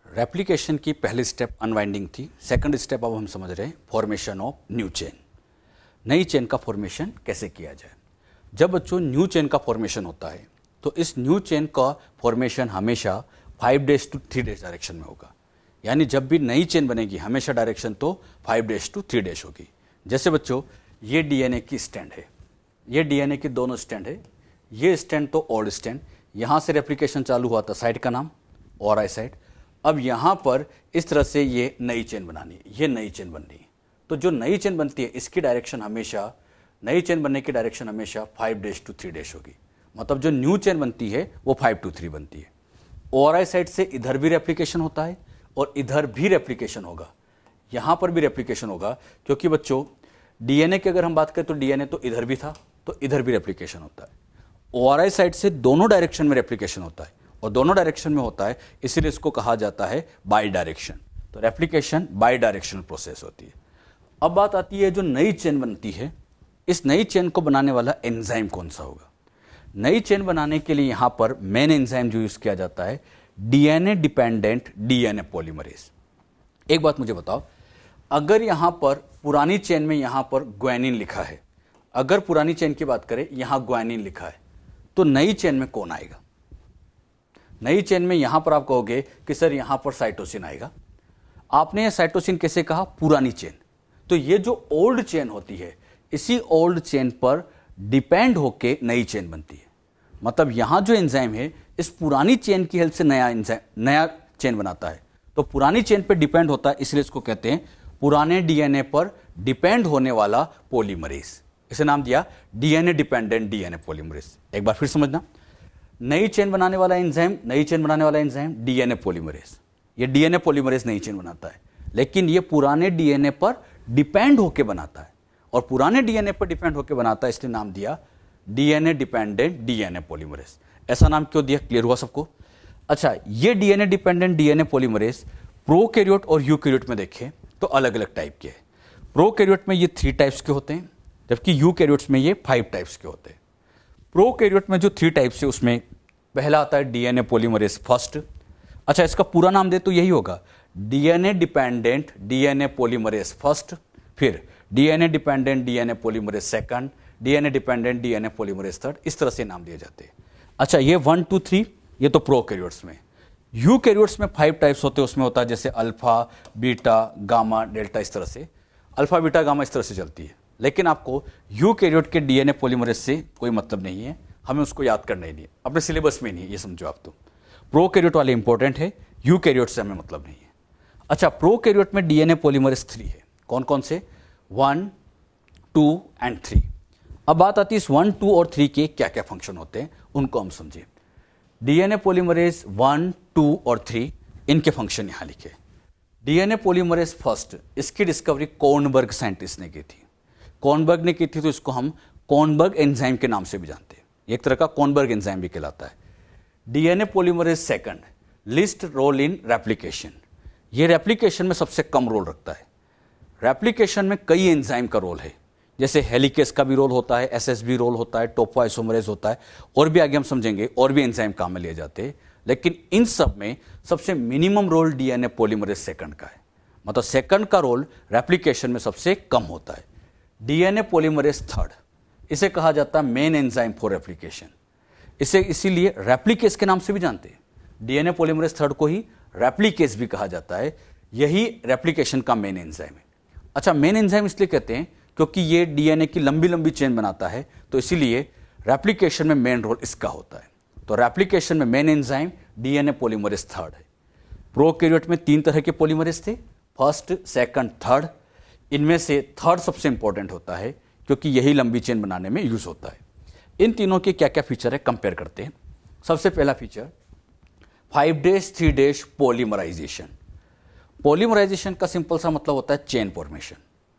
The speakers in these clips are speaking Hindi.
रेप्लिकेशन की पहली स्टेप अनवाइंडिंग थी। सेकंड स्टेप अब हम समझ रहे हैं फॉर्मेशन ऑफ न्यू चेन। नई चेन का फॉर्मेशन कैसे किया जाए। जब बच्चों न्यू चेन का फॉर्मेशन होता है तो इस न्यू चेन का फॉर्मेशन हमेशा 5 डेज टू 3 डेज डायरेक्शन में होगा। यानी जब भी नई चेन बनेगी हमेशा डायरेक्शन तो 5 डेज टू 3 डेज होगी। जैसे बच्चों ये डीएनए की स्टैंड है, ये डीएनए की दोनों स्टैंड है। ये स्टैंड तो ओल्ड स्टैंड, यहाँ से रेप्लिकेशन चालू हुआ था, साइड का नाम और आई साइड। अब यहाँ पर इस तरह से ये नई चेन बनानी है, ये नई चेन बननी है। तो जो नई चेन बनती है इसकी डायरेक्शन हमेशा, नई चेन बनने की डायरेक्शन हमेशा 5 डेज टू 3 डेज होगी। मतलब जो न्यू चेन बनती है वो 5 टू 3 बनती है। और आई साइड से इधर भी रेप्लिकेशन होता है और इधर भी रेप्लिकेशन होगा, यहाँ पर भी रेप्लिकेशन होगा। क्योंकि बच्चों डीएनए की अगर हम बात करें तो डीएनए तो इधर भी था, तो इधर भी रेप्लिकेशन होता है। ओआरआई साइड से दोनों डायरेक्शन में रेप्लिकेशन होता है और दोनों डायरेक्शन में होता है, इसीलिए इसको कहा जाता है बाई डायरेक्शन। तो रेप्लिकेशन बाई डायरेक्शनल प्रोसेस होती है। अब बात आती है जो नई चेन बनती है, इस नई चेन को बनाने वाला एंजाइम कौन सा होगा। नई चेन बनाने के लिए यहां पर मेन एंजाइम जो यूज किया जाता है डीएनए डिपेंडेंट डीएनए पॉलीमरेज। एक बात मुझे बताओ, अगर यहां पर पुरानी चेन में यहां पर ग्वानिन लिखा है, अगर पुरानी चेन की बात करें यहां ग्वानिन लिखा है, तो नई चेन में कौन आएगा। नई चेन में यहां पर आप कहोगे कि सर यहां पर साइटोसिन आएगा। आपने ये साइटोसिन कैसे कहा, पुरानी चेन। तो ये जो ओल्ड चेन होती है इसी ओल्ड चेन पर डिपेंड होके नई चेन बनती है। मतलब यहां जो एंजाइम है इस पुरानी चेन की हेल्प से नया चेन बनाता है। तो पुरानी चेन पर डिपेंड होता है, इसलिए इसको कहते हैं पुराने डीएनए पर डिपेंड होने वाला पॉलीमरेज। इसे नाम दिया डीएनए डिपेंडेंट डीएनए पॉलीमरेज। एक बार फिर समझना, नई चेन बनाने वाला एंजाइम, नई चेन बनाने वाला एंजाइम डीएनए पॉलीमरेज। ये डीएनए पॉलीमरेज नई चेन बनाता है, लेकिन ये पुराने डीएनए पर डिपेंड होकर बनाता है और पुराने डीएनए पर डिपेंड होकर बनाता है, इसलिए नाम दिया डीएनए डिपेंडेंट डीएनए पॉलीमरेज। ऐसा नाम क्यों दिया, क्लियर हुआ सबको। अच्छा, ये DNA dependent DNA polymerase prokaryote और यूकैरियोट में देखें तो अलग अलग टाइप के हैं। प्रोकैरियोट में ये 3 टाइप्स के होते हैं, जबकि यूकैरियोट्स में ये 5 टाइप्स के होते हैं। प्रोकैरियोट में जो 3 टाइप्स है उसमें पहला आता है डीएनए पॉलीमरेज फर्स्ट। अच्छा, इसका पूरा नाम दे तो यही होगा, DNA dependent DNA polymerase first, फिर DNA dependent DNA polymerase second, DNA dependent DNA polymerase third. इस तरह से नाम दिए जाते हैं। अच्छा, ये 1 2 3 ये तो प्रोकैरियोट्स में। यूकैरियोट्स में 5 टाइप्स होते हैं, उसमें होता है जैसे अल्फा बीटा गामा डेल्टा, इस तरह से अल्फा बीटा गामा इस तरह से चलती है। लेकिन आपको यूकैरियोट के डीएनए पॉलीमरेज से कोई मतलब नहीं है, हमें उसको याद करना ही नहीं है, अपने सिलेबस में नहीं है, ये समझो आप। तो प्रोकैरियोट वाले इंपॉर्टेंट है, यूकैरियोट से हमें मतलब नहीं है। अच्छा, प्रोकैरियोट में डीएनए पॉलीमरेज 3 है। कौन कौन से, 1 2 एंड 3। अब बात आती है इस 1 2 और 3 के क्या क्या फंक्शन होते हैं, उनको हम समझे। डीएनए पॉलीमरेज 1 2 और 3 इनके फंक्शन यहां लिखे। डीएनए पॉलीमरेज फर्स्ट, इसकी डिस्कवरी कॉर्नबर्ग साइंटिस्ट ने की थी। कॉर्नबर्ग ने की थी तो इसको हम कॉर्नबर्ग एंजाइम के नाम से भी जानते हैं, एक तरह का कॉर्नबर्ग एंजाइम भी कहलाता है। DNA polymerase second, least role in replication. ये रेप्लिकेशन में सबसे कम रोल रखता है। रेप्लिकेशन में कई एंजाइम का रोल है, जैसे हेलिकेस का भी रोल होता है, एसएसबी रोल होता है, टोपोआइसोमरेज होता है, और भी आगे हम समझेंगे और भी एंजाइम काम में लिए जाते हैं। लेकिन इन सब में सबसे minimum role DNA polymerase second का है। मतलब सेकंड का रोल रेप्लिकेशन में सबसे कम होता है। डीएनए पॉलीमरेज थर्ड, इसे कहा जाता है मेन एंजाइम फॉर रेप्लिकेशन। इसे इसीलिए रेप्लिकेस के नाम से भी जानते हैं। डीएनए पॉलीमरेज थर्ड को ही रेप्लिकेस भी कहा जाता है, यही रेप्लिकेशन का मेन एंजाइम है। अच्छा, मेन एंजाइम इसलिए कहते हैं क्योंकि ये डीएनए की लंबी लंबी चेन बनाता है, तो इसीलिए रेप्लिकेशन में मेन रोल इसका होता है। तो रेप्लिकेशन में main enzyme DNA polymerase third है। प्रोकैरियोट में 3 तरह के पॉलीमरेज थे, फर्स्ट सेकंड थर्ड। इनमें से थर्ड सबसे इंपॉर्टेंट होता है क्योंकि यही लंबी चेन बनाने में यूज होता है। इन तीनों के क्या क्या फीचर है कंपेयर करते हैं। सबसे पहला feature 5 days 3 days polymerization. Polymerization का सिंपल सा मतलब होता है चेन फॉर्मेशन,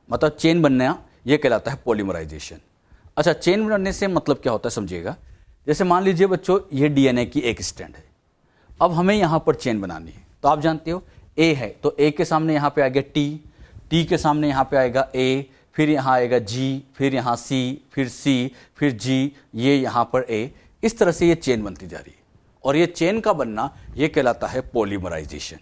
मतलब चेन बनना, यह कहलाता है पॉलीमराइजेशन। अच्छा, चेन बनने से मतलब क्या होता है समझिएगा। जैसे मान लीजिए बच्चों ये डीएनए की एक स्ट्रैंड है, अब हमें यहां पर चेन बनानी है। तो आप जानते हो ए है तो ए के सामने यहां पे आ गया टी, टी के सामने यहां पे आएगा ए, फिर यहां आएगा जी, फिर यहां सी, फिर जी, ये यहां पर ए। इस तरह से ये चेन बनती जा रही है और ये चेन का बनना ये कहलाता है पॉलीमराइजेशन।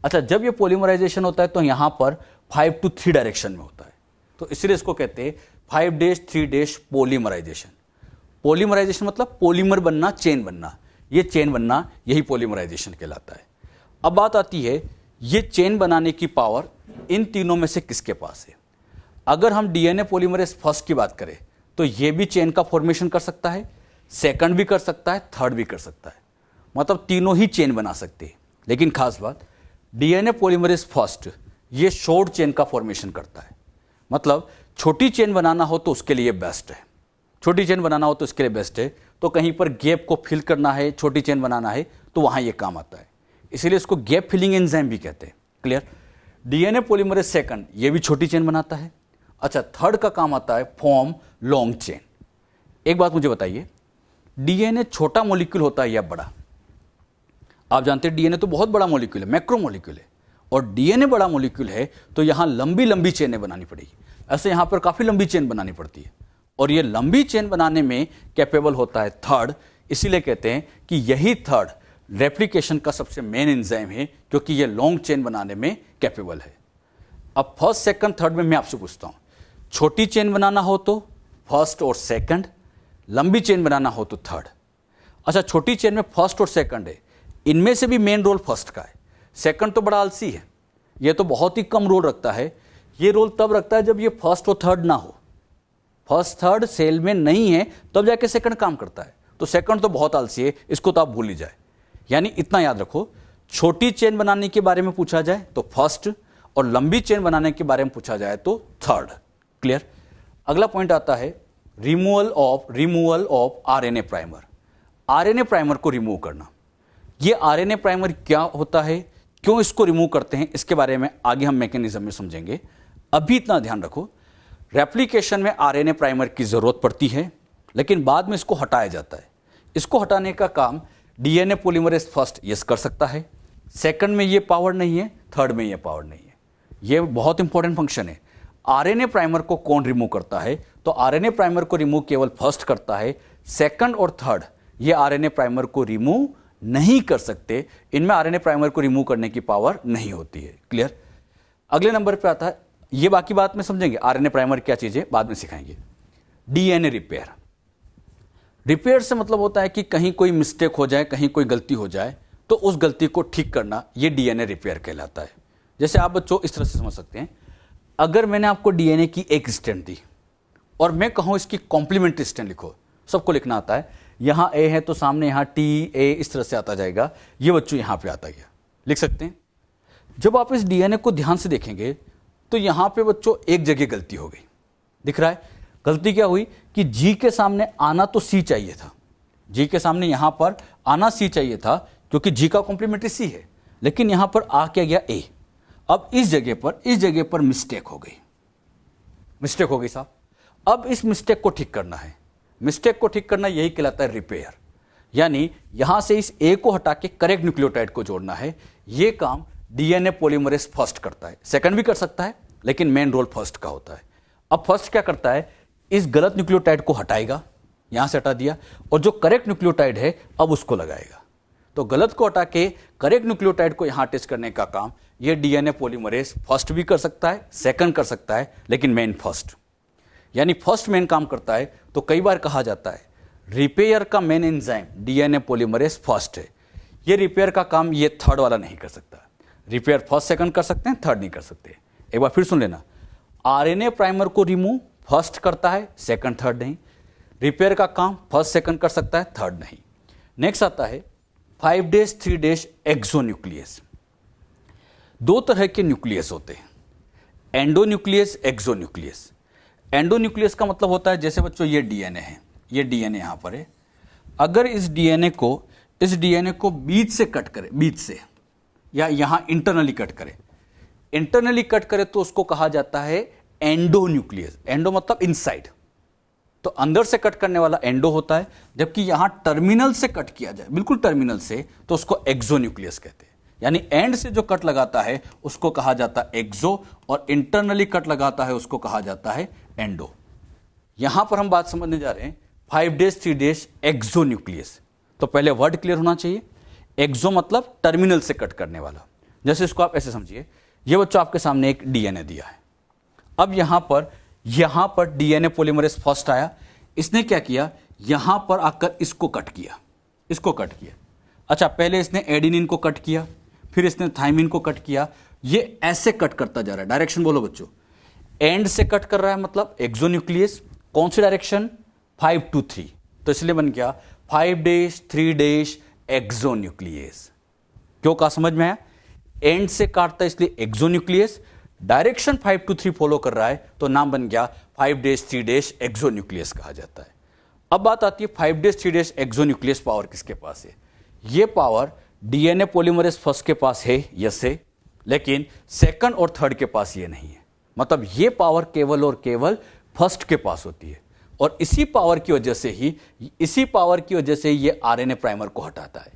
अच्छा, जब ये पॉलीमराइजेशन होता है तो यहाँ पर 5 to 3 डायरेक्शन में होता है, तो इसलिए इसको कहते हैं 5 days 3 days पॉलीमराइजेशन। पॉलीमराइजेशन मतलब पॉलीमर बनना, चेन बनना, ये चेन बनना यही पॉलीमराइजेशन कहलाता है। अब बात आती है ये चेन बनाने की पावर इन तीनों में से किसके पास है। अगर हम डीएनए पॉलीमरेज फर्स्ट की बात करें तो ये भी चेन का फॉर्मेशन कर सकता है, सेकंड भी कर सकता है, थर्ड भी कर सकता है, मतलब तीनों ही चेन बना सकते हैं। लेकिन खास बात, डीएनए पॉलीमरेज फर्स्ट ये शॉर्ट चेन का फॉर्मेशन करता है, मतलब छोटी चेन बनाना हो तो उसके लिए बेस्ट है, छोटी चेन बनाना हो तो इसके लिए बेस्ट है। तो कहीं पर गैप को फिल करना है, छोटी चेन बनाना है, तो वहां ये काम आता है, इसीलिए इसको गैप फिलिंग एंजाइम भी कहते हैं। क्लियर। डीएनए पॉलीमरेज सेकंड ये भी छोटी चेन बनाता है। अच्छा, थर्ड का काम आता है फॉर्म लॉन्ग चेन। एक बात मुझे बताइए, डीएनए छोटा मॉलिक्यूल होता है या बड़ा? आप जानते हैं डीएनए तो बहुत बड़ा मॉलिक्यूल है, मैक्रो मॉलिक्यूल है, और डीएनए बड़ा मॉलिक्यूल है तो यहां लंबी लंबी चेनें बनानी पड़ेगी। ऐसे यहां पर काफी लंबी चेन बनानी पड़ती है, और ये लंबी चेन बनाने में कैपेबल होता है थर्ड, इसीलिए कहते हैं कि यही थर्ड रेप्लिकेशन का सबसे मेन एंजाइम है, क्योंकि ये लॉन्ग चेन बनाने में कैपेबल है। अब फर्स्ट सेकंड थर्ड में मैं आपसे पूछता हूं, छोटी चेन बनाना हो तो फर्स्ट और सेकंड, लंबी चेन बनाना हो तो थर्ड। अच्छा, छोटी चेन में फर्स्ट और सेकंड है, इनमें से भी मेन रोल फर्स्ट का है, सेकंड तो बड़ा आलसी है, ये तो बहुत ही कम रोल रखता है। ये रोल तब रखता है जब ये फर्स्ट और थर्ड ना हो, फर्स्ट थर्ड सेल में नहीं है तब जाके सेकंड काम करता है, तो सेकंड तो बहुत आलसी है, इसको तो आप भूल ही जाए। यानी इतना याद रखो, छोटी चेन बनाने के बारे में पूछा जाए तो फर्स्ट, और लंबी चेन बनाने के बारे में पूछा जाए तो थर्ड। क्लियर। अगला पॉइंट आता है removal of RNA primer. RNA primer को रिमूव करना। ये आरएनए प्राइमर क्या होता है, क्यों इसको रिमूव करते हैं, इसके बारे में आगे हम मैकेनिज्म में समझेंगे। अभी इतना ध्यान रखो, रेप्लिकेशन में आरएनए प्राइमर की जरूरत पड़ती है, लेकिन बाद में इसको हटाया जाता है। इसको हटाने का काम डीएनए पॉलीमरेज फर्स्ट यस कर सकता है, सेकंड में ये पावर नहीं है, थर्ड में ये पावर नहीं है। ये बहुत इंपॉर्टेंट फंक्शन है। आरएनए प्राइमर को कौन रिमूव करता है, तो आरएनए प्राइमर को रिमूव केवल फर्स्ट करता है, सेकंड और थर्ड ये आरएनए प्राइमर को रिमूव नहीं कर सकते, इनमें आरएनए प्राइमर को रिमूव करने की पावर नहीं होती है। क्लियर। अगले नंबर पे आता है, ये बाकी बात में समझेंगे, आरएनए प्राइमर क्या चीज है बाद में सिखाएंगे। DNA repair. रिपेयर से मतलब होता है कि कहीं कोई मिस्टेक हो जाए, कहीं कोई गलती हो जाए, तो उस गलती को ठीक करना, ये डीएनए रिपेयर कहलाता है। जैसे आप बच्चों इस तरह से समझ सकते हैं, अगर मैंने आपको डीएनए की एक स्ट्रैंड दी और मैं कहूं इसकी कॉम्प्लीमेंट्री स्ट्रैंड लिखो, सबको लिखना आता है, यहां ए है तो सामने यहां टी ए इस तरह से आता जाएगा, ये बच्चों यहां पे आता गया, लिख सकते हैं। जब आप इस डीएनए को ध्यान से देखेंगे तो यहां पे बच्चों एक जगह गलती हो गई, दिख रहा है। गलती क्या हुई कि जी के सामने आना तो सी चाहिए था, जी के सामने यहां पर आना सी चाहिए था, क्योंकि जी का कॉम्प्लीमेंट्री सी है, लेकिन यहां पर आ क्या गया ए। अब इस जगह पर मिस्टेक हो गई साहब। अब इस मिस्टेक को ठीक करना है, मिस्टेक को ठीक करना यही कहलाता है रिपेयर। यानी यहां से इस ए को हटा के करेक्ट न्यूक्लियोटाइड को जोड़ना है। यह काम डीएनए पॉलीमरेज फर्स्ट करता है, सेकंड भी कर सकता है, लेकिन मेन रोल फर्स्ट का होता है। अब फर्स्ट क्या करता है, इस गलत न्यूक्लियोटाइड को हटाएगा, यहां से हटा दिया, और जो करेक्ट न्यूक्लियोटाइड है अब उसको लगाएगा। तो गलत को हटा के करेक्ट न्यूक्लियोटाइड को यहां अटैच करने का काम ये डीएनए पॉलीमरेज फर्स्ट भी कर सकता है, सेकंड कर सकता है, लेकिन मेन फर्स्ट। यानी फर्स्ट मेन काम करता है। तो कई बार कहा जाता है रिपेयर का main enzyme DNA polymerase first है, ये रिपेयर का काम ये थर्ड वाला नहीं कर सकता। रिपेयर फर्स्ट सेकंड कर सकते हैं, थर्ड नहीं कर सकते। एक बार फिर सुन लेना, आरएनए प्राइमर को रिमूव फर्स्ट करता है, सेकंड थर्ड नहीं। रिपेयर का काम फर्स्ट सेकंड कर सकता है, थर्ड नहीं। नेक्स्ट आता है 5 days 3 days एक्सोन्यूक्लियस। दो तरह के न्यूक्लियस होते हैं, एंडोन्यूक्लियस, एक्सोन्यूक्लियस। एंडोन्यूक्लियस का मतलब होता है, जैसे बच्चों ये डीएनए है, ये डीएनए यहां पर है, अगर इस डीएनए को बीच से कट करे, बीच से या यहां इंटरनली कट करे तो उसको कहा जाता है एंडोन्यूक्लियस। एंडो मतलब इनसाइड, तो अंदर से कट करने वाला एंडो होता है, जबकि यहां टर्मिनल से कट किया जाए, बिल्कुल टर्मिनल से, तो उसको एक्सोन्यूक्लियस कहते हैं। यानी एंड से जो कट लगाता है उसको कहा जाता है एक्सो, और इंटरनली कट लगाता है उसको कहा जाता है एंडो। यहां पर हम बात समझने जा रहे हैं 5 days 3 days एक्सोन्यूक्लियस। तो पहले वर्ड क्लियर होना चाहिए, एक्सो मतलब टर्मिनल से कट करने वाला, जैसे इसको आप ऐसे समझिए, ये बच्चों आपके सामने एक डीएनए दिया है। अब यहां पर डीएनए पॉलीमरेज फर्स्ट आया, इसने क्या किया, यहां पर आकर इसको कट किया, अच्छा पहले इसने एडेनिन को कट किया, फिर इसने थाइमिन को कट किया, ये ऐसे कट करता जा रहा है। डायरेक्शन बोलो बच्चों, एंड से कट कर रहा है, मतलब एक्सोन्यूक्लियस। कौन सी डायरेक्शन, 5 to 3, तो इसलिए बन गया 5' 3' एक्सोन्यूक्लियस। क्यों, कहा समझ में आया? एंड से काटता है इसलिए एक्सोन्यूक्लियस, डायरेक्शन 5 to 3 फॉलो कर रहा है, तो नाम बन गया 5' 3' एक्सोन्यूक्लियस कहा जाता है। अब बात आती है 5' 3' एक्सोन्यूक्लियस पावर किसके पास है? ये पावर डीएनए पॉलीमरेज फर्स्ट के पास है, यस है, लेकिन सेकंड और थर्ड के पास ये नहीं है। मतलब ये पावर केवल और केवल फर्स्ट के पास होती है, और इसी पावर की वजह से ये आरएनए प्राइमर को हटाता है।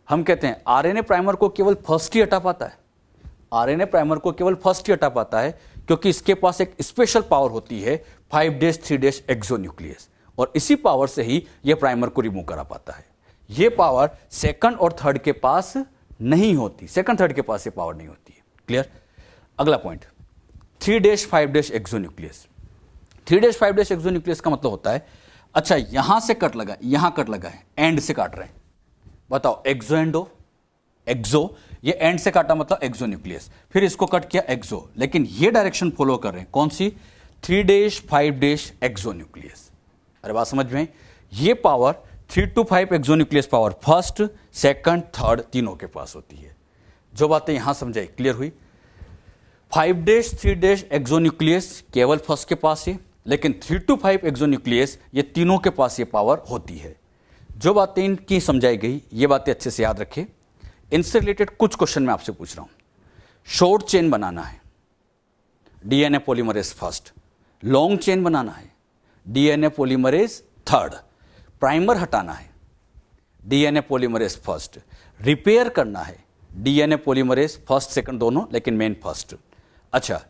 हम कहते हैं आरएनए प्राइमर को केवल फर्स्ट ही हटा पाता है, क्योंकि इसके पास एक स्पेशल पावर होती है 5' 3' एक्सोन्यूक्लियस, और इसी पावर से ही यह प्राइमर को रिमूव करा पाता है। यह पावर सेकंड और थर्ड के पास नहीं होती, ये पावर नहीं होती है। क्लियर? अगला पॉइंट, 3' 5' एक्सोन्यूक्लियस। 3' 5' एक्सोन्यूक्लियस का मतलब होता है, अच्छा यहां से कट लगा, यहां कट लगा है, एंड से काट रहे हैं, बताओ एक्सो, ये एंड से काटा मतलब एक्सोन्यूक्लियस, फिर इसको कट किया एक्सो, लेकिन ये डायरेक्शन फॉलो कर रहे हैं, कौन सी, 3' 5' एक्सोन्यूक्लियस। अरे बात समझ में? ये power 3 to 5 exonuclease power first, second, third तीनों के पास होती है। जो बातें यहां समझाई क्लियर हुई? 5' 3' एक्सोन्यूक्लियस केवल फर्स्ट के पास है, लेकिन 3 to 5 एक्सोन्यूक्लियस ये तीनों के पास ये पावर होती है। जो बातें इनकी समझाई गई, ये बातें अच्छे से याद रखें। इनसे रिलेटेड कुछ क्वेश्चन मैं आपसे पूछ रहा हूं। शॉर्ट चेन बनाना है, DNA polymerase first, long chain बनाना है, डीएनए पॉलीमरेज थर्ड, प्राइमर हटाना है, डीएनए पॉलीमरेज फर्स्ट, रिपेयर करना है, डीएनए पॉलीमरेज फर्स्ट सेकंड दोनों, लेकिन मेन फर्स्ट। अच्छा,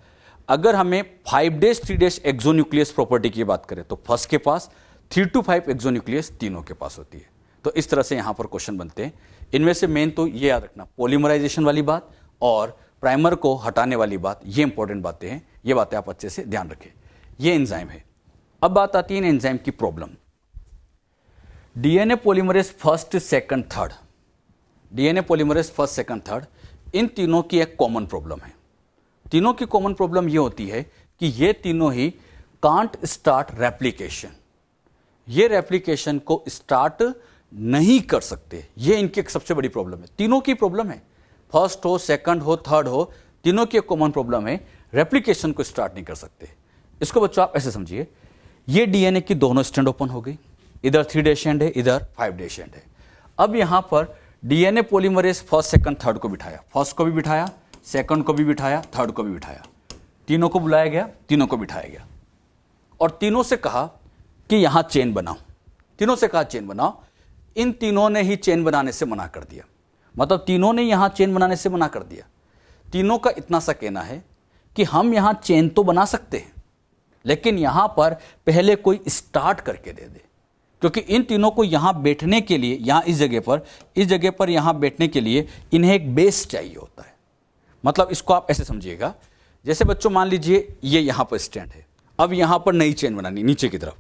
अगर हमें 5' 3' एक्सोन्यूक्लियस प्रॉपर्टी की बात करें तो फर्स्ट के पास, 3 to 5 एक्सोन्यूक्लियस तीनों के पास होती है। तो इस तरह से यहां पर क्वेश्चन बनते हैं। इनमें से मेन तो ये याद रखना, पॉलीमराइजेशन वाली बात और प्राइमर को हटाने वाली बात, ये इंपॉर्टेंट बातें हैं। ये बातें आप अच्छे से ध्यान रखें। ये एंजाइम है। अब बात आती है इन एंजाइम की problem. DNA polymerase first, second, third, DNA polymerase first, second, third, इन तीनों की एक कॉमन प्रॉब्लम है। तीनों की कॉमन प्रॉब्लम ये होती है कि ये तीनों ही कांट स्टार्ट रेप्लिकेशन, ये रेप्लिकेशन को स्टार्ट नहीं कर सकते। ये इनकी एक सबसे बड़ी प्रॉब्लम है। तीनों की प्रॉब्लम है, फर्स्ट हो, सेकंड हो, थर्ड हो, तीनों की एक कॉमन प्रॉब्लम है, रेप्लिकेशन को स्टार्ट नहीं कर सकते। इसको बच्चों आप ऐसे समझिए, ये डीएनए की दोनों स्टैंड ओपन हो गई, इधर 3' एंड है, इधर 5' एंड है। अब यहां पर DNA polymerase first, second, third को बिठाया, फर्स्ट को भी बिठाया, सेकंड को भी बिठाया, थर्ड को भी बिठाया, तीनों को बुलाया गया, तीनों को बिठाया गया, और तीनों से कहा कि यहां चेन बनाओ, तीनों से कहा चेन बनाओ। इन तीनों ने ही चेन बनाने से मना कर दिया, मतलब तीनों ने यहां चेन बनाने से मना कर दिया। तीनों का इतना सा कहना है कि हम यहां चेन तो बना सकते हैं, लेकिन यहां पर पहले कोई स्टार्ट करके दे दे, क्योंकि इन तीनों को यहां बैठने के लिए, यहां इस जगह पर यहां बैठने के लिए इन्हें एक बेस चाहिए होता है। मतलब इसको आप ऐसे समझिएगा, जैसे बच्चों मान लीजिए ये यहां पर स्टैंड है, अब यहां पर नई चेन बनानी, नीचे की तरफ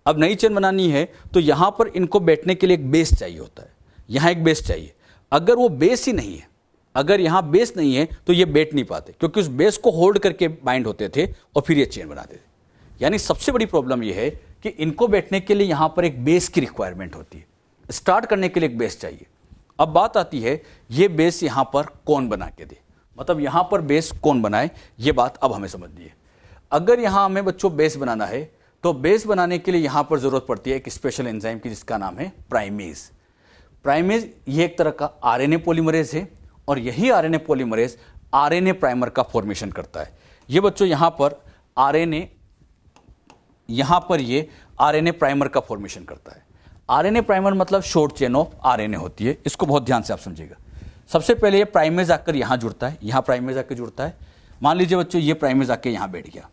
अब नई चेन बनानी है, तो यहां पर इनको बैठने के लिए एक बेस चाहिए होता है, यहां एक बेस चाहिए। अगर वो बेस ही नहीं है, अगर यहां बेस नहीं है तो ये बैठ नहीं पाते, क्योंकि उस बेस को होल्ड करके बाइंड होते थे और फिर ये चेन बनाते थे। यानी सबसे बड़ी प्रॉब्लम ये है कि इनको बैठने के लिए यहां पर एक बेस की रिक्वायरमेंट होती है, स्टार्ट करने के लिए एक बेस चाहिए। अब बात आती है ये बेस यहां पर कौन बना के दे, मतलब यहां पर बेस कौन बनाए, ये बात अब हमें समझनी है। अगर यहां हमें बच्चों बेस बनाना है, तो बेस बनाने के लिए यहां पर जरूरत पड़ती है एक स्पेशल एंजाइम की, जिसका नाम है प्राइमेज। प्राइमेज ये एक तरह का आरएनए पॉलीमरेज है, और यही आरएनए पॉलीमरेज आरएनए प्राइमर का फॉर्मेशन करता है। ये बच्चों यहां पर आरएनए, यहां पर ये आरएनए प्राइमर का फॉर्मेशन करता है। आरएनए प्राइमर मतलब शॉर्ट चेन ऑफ आरएनए होती है। इसको बहुत ध्यान से आप समझिएगा। सबसे पहले ये प्राइमेज आकर यहां जुड़ता है, यहां प्राइमेज आकर जुड़ता है। मान लीजिए बच्चों ये प्राइमेज आके यहां बैठ गया,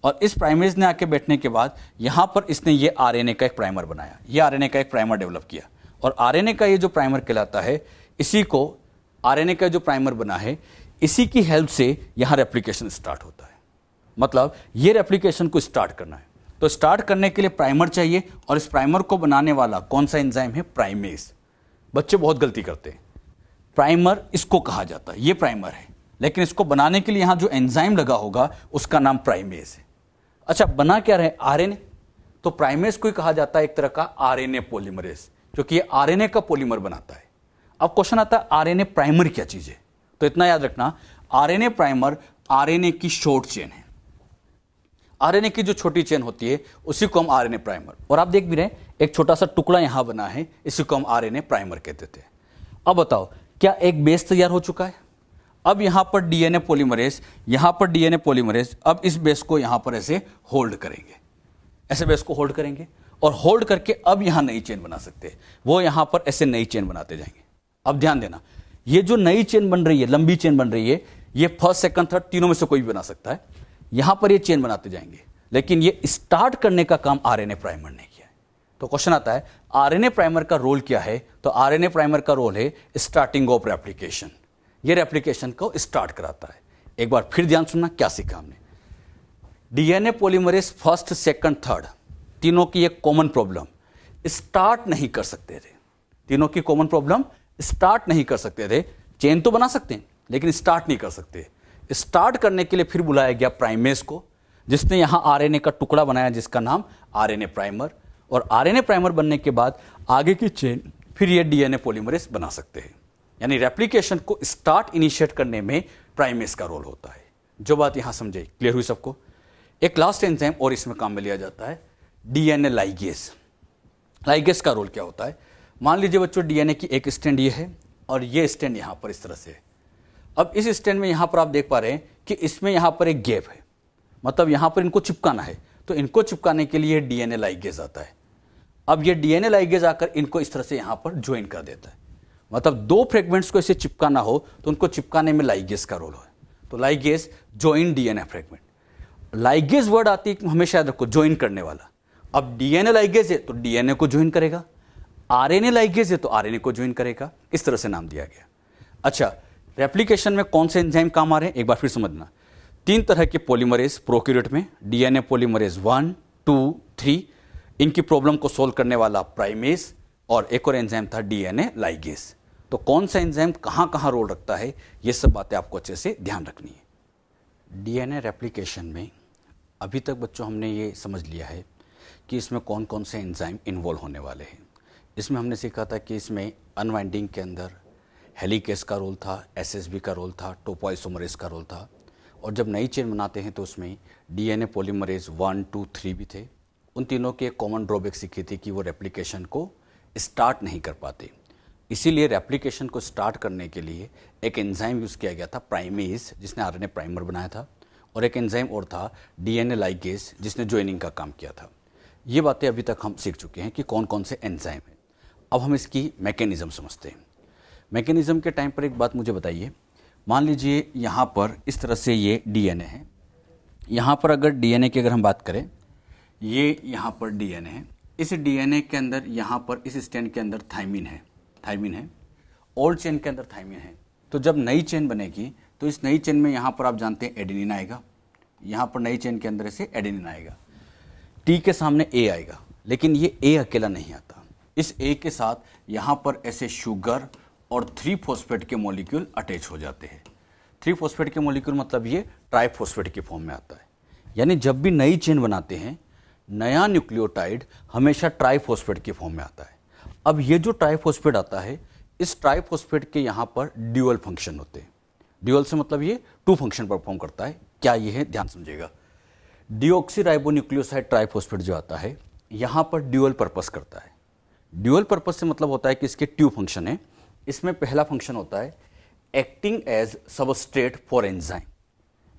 और इस प्राइमेज ने आके बैठने के बाद यहां पर इसने ये आरएनए का एक प्राइमर बनाया, ये आरएनए का एक प्राइमर डेवलप किया, और आरएनए का ये जो प्राइमर कहलाता है, इसी को आरएनए का जो प्राइमर बना है इसी की हेल्प से यहां रेप्लिकेशन स्टार्ट होता है। मतलब ये रेप्लिकेशन को स्टार्ट करना है, तो स्टार्ट करने के लिए प्राइमर चाहिए, और इस प्राइमर को बनाने वाला कौन सा एंजाइम है? प्राइमेज। बच्चे बहुत गलती करते हैं, प्राइमर इसको कहा जाता है, ये प्राइमर है, लेकिन इसको बनाने के लिए यहां जो एंजाइम लगा होगा उसका नाम प्राइमेज है। अच्छा, बना क्या रहे? आरएनए। तो प्राइमेज को ही कहा जाता है एक तरह का आरएनए पॉलीमरेज, क्योंकि ये आरएनए का पॉलीमर बनाता है। अब क्वेश्चन आता है आरएनए प्राइमर क्या चीज है? तो इतना याद रखना, आरएनए प्राइमर आरएनए की शॉर्ट चेन है। आरएनए की जो छोटी चेन होती है उसी को हम आरएनए प्राइमर, और आप देख भी रहे एक छोटा सा टुकड़ा यहां बना है, इसी को हम आरएनए प्राइमर कहते थे। अब बताओ, क्या एक बेस तैयार हो चुका है? अब यहां पर डीएनए पॉलीमरेज, यहां पर डीएनए पॉलीमरेज, अब इस बेस को यहां पर ऐसे होल्ड करेंगे, ऐसे बेस को होल्ड करेंगे, और होल्ड करके अब यहां नई चेन बना सकते हैं। वो यहां पर ऐसे नई चेन बनाते जाएंगे। अब ध्यान देना, ये जो नई चेन बन रही है, लंबी चेन बन रही है, ये फर्स्ट सेकंड थर्ड तीनों में से कोई भी बना सकता है। यहां पर ये चेन बनाते जाएंगे, लेकिन ये स्टार्ट करने का काम आरएनए प्राइमर ने किया है। तो क्वेश्चन आता है आरएनए प्राइमर का रोल क्या है? तो आरएनए प्राइमर का रोल है स्टार्टिंग ऑफ रेप्लिकेशन। ये रेप्लिकेशन को स्टार्ट कराता है। एक बार फिर ध्यान सुनना, क्या सीखा हमने? DNA polymerase first second third तीनों की एक कॉमन प्रॉब्लम, स्टार्ट नहीं कर सकते थे। तीनों की कॉमन प्रॉब्लम, स्टार्ट नहीं कर सकते थे। चेन तो बना सकते हैं लेकिन स्टार्ट नहीं कर सकते। स्टार्ट करने के लिए फिर बुलाया गया प्राइमेज को, जिसने यहां आरएनए का टुकड़ा बनाया जिसका नाम आरएनए प्राइमर। और आरएनए प्राइमर बनने के बाद आगे की चेन फिर ये डीएनए पॉलीमरेज बना सकते हैं। यानी रेप्लिकेशन को स्टार्ट इनिशिएट करने में प्राइमेज का रोल होता है। जो बात यहां समझे, क्लियर हुई सबको? एक लास्ट एंजाइम और इसमें काम में लिया जाता है, डीएनए लाइगेज। लाइगेज का रोल क्या होता है? मान लीजिए बच्चों, डीएनए की एक स्टैंड ये है और ये स्टैंड यहां पर इस तरह से है। अब इस स्टैंड में यहां पर आप देख पा रहे हैं कि इसमें यहां पर एक गैप है, मतलब यहां पर इनको चिपकाना है। तो इनको चिपकाने के लिए डीएनए लाइगेज आता है। अब ये डीएनए लाइगेज आकर इनको इस तरह से यहां पर ज्वाइन कर देता है। मतलब दो फ्रेगमेंट्स को इसे चिपकाना हो तो उनको चिपकाने में लाइगेज का रोल है। तो ligase join DNA fragment. Ligase word आती है हमेशा याद रखो, ज्वाइन करने वाला। अब डीएनए लाइगेज है तो डीएनए को ज्वाइन करेगा, आरएनए लाइगेज है तो आरएनए को ज्वाइन करेगा। इस तरह से नाम दिया गया। अच्छा, रेप्लिकेशन में कौन से एंजाइम काम आ रहे हैं एक बार फिर समझना। तीन तरह के पॉलीमरेज प्रोकैरियोट में, डीएनए पॉलीमरेज 1, 2, 3, इनकी प्रॉब्लम को सोल्व करने वाला प्राइमेज, और एक और एंजाइम था डीएनए लाइगेज। तो कौन सा एंजाइम कहां कहां रोल रखता है, ये सब बातें आपको अच्छे से ध्यान रखनी है। डीएनए रेप्लिकेशन में अभी तक बच्चों हमने ये समझ लिया है कि इसमें कौन कौन से एंजाइम इन्वॉल्व होने वाले हैं। इसमें हमने सीखा था कि इसमें अनवाइंडिंग के अंदर हेलिकेज का रोल था, एसएसबी का रोल था, टोपोआइसोमरेज का रोल था। और जब नई चेन बनाते हैं तो उसमें डीएनए पॉलीमरेज 1, 2, 3 भी थे। उन तीनों की एक कॉमन ड्रॉबैक सीखी थी कि वो रेप्लिकेशन को स्टार्ट नहीं कर पाते। इसीलिए रेप्लिकेशन को स्टार्ट करने के लिए एक एंजाइम यूज़ किया गया था, प्राइमेज, जिसने आरएनए प्राइमर बनाया था, और एक एंजाइम और था डीएनए लाइगेज, जिसने ज्वाइनिंग का काम किया था। ये बातें अभी तक हम सीख चुके हैं कि कौन कौन से एंजाइम हैं। अब हम इसकी मैकेनिज्म समझते हैं। मैकेनिज्म के टाइम पर एक बात मुझे बताइए, मान लीजिए यहाँ पर इस तरह से ये डीएनए है। यहाँ पर अगर डीएनए की अगर हम बात करें, ये यहाँ पर डीएनए है। इस डीएनए के अंदर यहाँ पर इस स्टैंड के अंदर थाइमिन है, ओल्ड चेन के अंदर थाइमिन है। तो जब नई चेन बनेगी तो इस नई चेन में यहाँ पर आप जानते हैं एडेनिन आएगा, यहाँ पर नई चेन के अंदर से एडेनिन आएगा, टी के सामने ए आएगा। लेकिन ये ए अकेला नहीं आता, इस ए के साथ यहाँ पर ऐसे शुगर और 3-फॉस्फेट के मॉलिक्यूल अटैच हो जाते हैं। 3-फॉस्फेट के मॉलिक्यूल मतलब ये ट्राइफॉस्फेट की फॉर्म में आता है। यानी जब भी नई चेन बनाते हैं, नया न्यूक्लियोटाइड हमेशा ट्राइफॉस्फेट की फॉर्म में आता है। अब ये जो ट्राइफॉस्फेट आता है, इस ट्राइफॉस्फेट के यहाँ पर ड्यूअल फंक्शन होते हैं। ड्यूअल से मतलब ये 2 फंक्शन परफॉर्म करता है। क्या ये है, ध्यान समझिएगा। डीऑक्सीराइबोन्यूक्लियोसाइड ट्राइफॉस्फेट जो आता है, यहाँ पर ड्यूअल पर्पस करता है। ड्यूअल पर्पस से मतलब होता है कि इसके 2 फंक्शन है। इसमें पहला फंक्शन होता है acting as substrate for enzyme,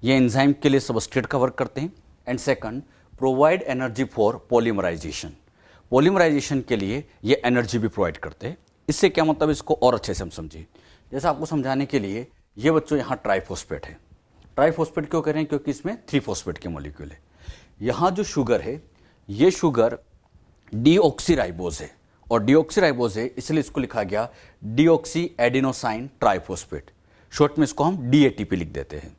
ये एंजाइम के लिए सबस्ट्रेट का वर्क करते हैं। And second, provide energy for polymerization, polymerization के लिए ये एनर्जी भी प्रोवाइड करते हैं। इससे क्या मतलब, इसको और अच्छे से हम समझिए। जैसे आपको समझाने के लिए, ये बच्चों यहाँ ट्राइफॉस्फेट है। ट्राइफॉस्फेट क्यों कह रहे हैं, क्योंकि इसमें 3-फॉस्फेट के मॉलिक्यूल है। यहाँ जो शुगर है, ये शुगर डीऑक्सीराइबोज है, और डीऑक्सीराइबोज है, इसलिए इसको लिखा गया डीऑक्सी एडिनोसाइन ट्राइफॉस्फेट, शॉर्ट में इसको हम डीएटीपी लिख देते हैं।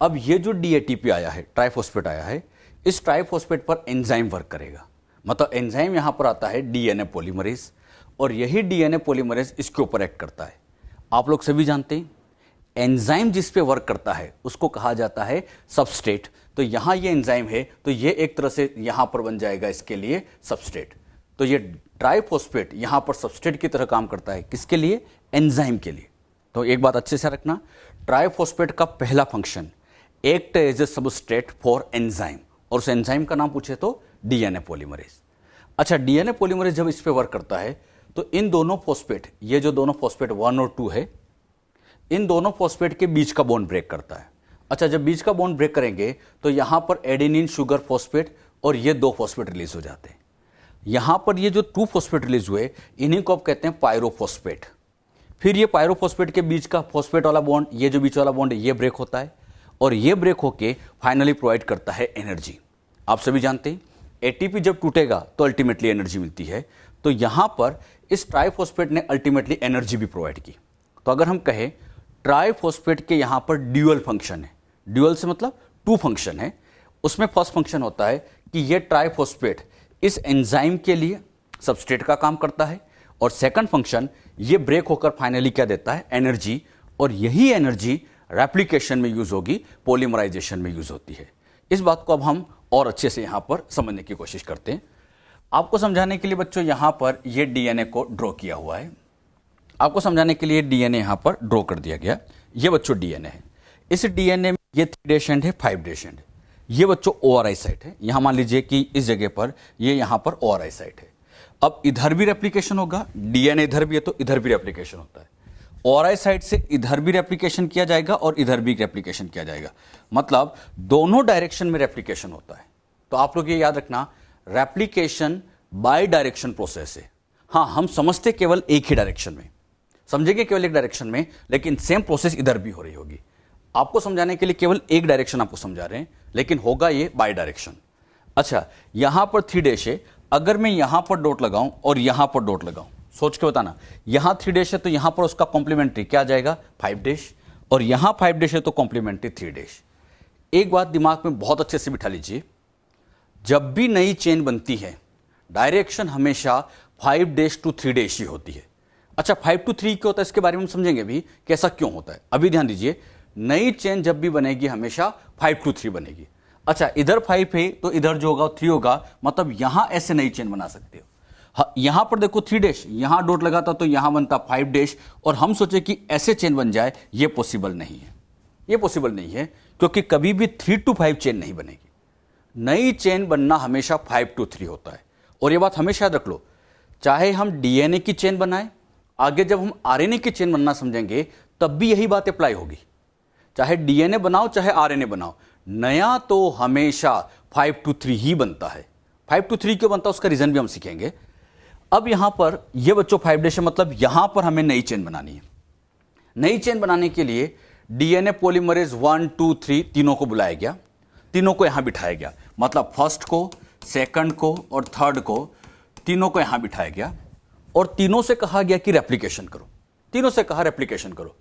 अब ये जो डीएटीपी आया है, ट्राइफॉस्फेट आया है, इस ट्राइफॉस्फेट पर एंजाइम वर्क करेगा। मतलब एंजाइम यहां पर आता है डीएनए पॉलीमरेज, और यही डीएनए पॉलीमरेज इसके ऊपर एक्ट करता है। आप लोग सभी जानते हैं एंजाइम जिस पे वर्क करता है उसको कहा जाता है सबस्ट्रेट। तो यहां ये एंजाइम है तो ये एक तरह से यहां पर बन जाएगा इसके लिए सबस्ट्रेट। तो ये ट्राइफॉस्फेट यहां पर सबस्ट्रेट की तरह काम करता है, किसके लिए? एंजाइम के लिए। तो एक बात अच्छे से रखना, ट्राइफॉस्फेट का पहला function act as a substrate for enzyme, और उस एंजाइम का नाम पूछे तो डीएनए पॉलीमरेज। अच्छा, डीएनए पॉलीमरेज जब इस पे वर्क करता है तो इन दोनों फॉस्फेट, ये जो दोनों फॉस्फेट 1 और 2 है, इन दोनों फॉस्फेट के बीच का बॉन्ड ब्रेक करता है। अच्छा, जब बीच का बॉन्ड ब्रेक करेंगे तो यहां पर एडेनिन शुगर फॉस्फेट और ये 2 फॉस्फेट रिलीज हो जाते हैं। यहां पर ये जो 2 फॉस्फेट रिलीज हुए इन्हीं को आप कहते हैं पायरोफॉस्फेट। फिर ये पायरोफॉस्फेट के बीच का फॉस्फेट वाला बॉन्ड, ये जो बीच वाला बॉन्ड है, ये ब्रेक होता है, और ये ब्रेक होके फाइनली प्रोवाइड करता है एनर्जी। आप सभी जानते हैं एटीपी जब टूटेगा तो अल्टीमेटली एनर्जी मिलती है। तो यहां पर इस ट्राइफॉस्फेट ने अल्टीमेटली एनर्जी भी प्रोवाइड की। तो अगर हम कहें ट्राइफॉस्फेट के यहां पर ड्यूअल फंक्शन है, ड्यूअल से मतलब 2 फंक्शन है, उसमें फर्स्ट फंक्शन होता है कि ये ट्राइफॉस्फेट इस एंजाइम के लिए सबस्ट्रेट का काम करता है, और सेकंड फंक्शन ये ब्रेक होकर फाइनली क्या देता है? एनर्जी, और यही एनर्जी रेप्लिकेशन में यूज होगी, पॉलीमराइजेशन में यूज होती है। इस बात को अब हम और अच्छे से यहां पर समझने की कोशिश करते हैं। आपको समझाने के लिए बच्चों यहां पर ये डीएनए को ड्रॉ किया हुआ है। आपको समझाने के लिए डीएनए यहां पर ड्रॉ कर दिया गया। ये बच्चों डीएनए है। इस डीएनए में ये 3' एंड है, 5' एंड है। ये बच्चों ओआरआई साइट है। यहां मान लीजिए कि इस जगह पर ये यहां पर ओआरआई साइट है। अब इधर भी रेप्लिकेशन होगा, डीएनए इधर भी है तो इधर भी रेप्लिकेशन होता है। ओआरआई साइट से इधर भी रेप्लिकेशन किया जाएगा और इधर भी रेप्लिकेशन किया जाएगा, मतलब दोनों डायरेक्शन में रेप्लिकेशन होता है। तो आप लोग ये याद रखना, रेप्लिकेशन बाय डायरेक्शन प्रोसेस है। हाँ, हम समझते केवल एक ही डायरेक्शन में, समझेंगे केवल एक डायरेक्शन में, लेकिन सेम प्रोसेस इधर भी हो रही होगी। आपको समझाने के लिए केवल एक डायरेक्शन आपको समझा रहे हैं, लेकिन होगा ये बाय डायरेक्शन। अच्छा, यहां पर 3' है। अगर मैं यहां पर डॉट लगाऊं और यहां पर डॉट लगाऊं, सोच के बताना, यहां 3' है तो यहां पर उसका कॉम्प्लीमेंट्री क्या आ जाएगा? 5', और यहां 5' है तो कॉम्प्लीमेंट्री 3'। एक बात दिमाग में बहुत अच्छे से बिठा लीजिए, जब भी नई चेन बनती है डायरेक्शन हमेशा 5' to 3' ही होती है। अच्छा, 5 to 3 क्यों होता है इसके बारे में हम समझेंगे भी कि ऐसा क्यों होता है। अभी ध्यान दीजिए, नई चेन जब भी बनेगी हमेशा 5 to 3 बनेगी। अच्छा, इधर 5 है तो इधर जो होगा 3 होगा, मतलब यहां ऐसे नई चेन बना सकते हो। हाँ, यहां पर देखो 3', यहां डॉट लगाता तो यहां बनता 5', और हम सोचे कि ऐसे चेन बन जाए, ये पॉसिबल नहीं है। ये पॉसिबल नहीं है क्योंकि कभी भी 3 to 5 चेन नहीं बनेगी। नई चेन बनना हमेशा 5 to 3 होता है। और ये बात हमेशा याद रख लो, चाहे हम डीएनए की चेन बनाएं, आगे जब हम आरएनए की चेन बनना समझेंगे तब भी यही बात अप्लाई होगी। चाहे डीएनए बनाओ चाहे आरएनए बनाओ, नया तो हमेशा 5 to 3 ही बनता है। 5 to 3 क्यों बनता है उसका रीजन भी हम सीखेंगे। अब यहां पर ये बच्चों 5' है, मतलब यहां पर हमें नई चेन बनानी है। नई चेन बनाने के लिए डीएनए पॉलीमरेज 1, 2, 3 तीनों को बुलाया गया, तीनों को यहां बिठाया गया, मतलब फर्स्ट को, सेकंड को और थर्ड को, तीनों को यहां बिठाया गया, और तीनों से कहा गया कि रेप्लिकेशन करो। तीनों से कहा रेप्लिकेशन करो।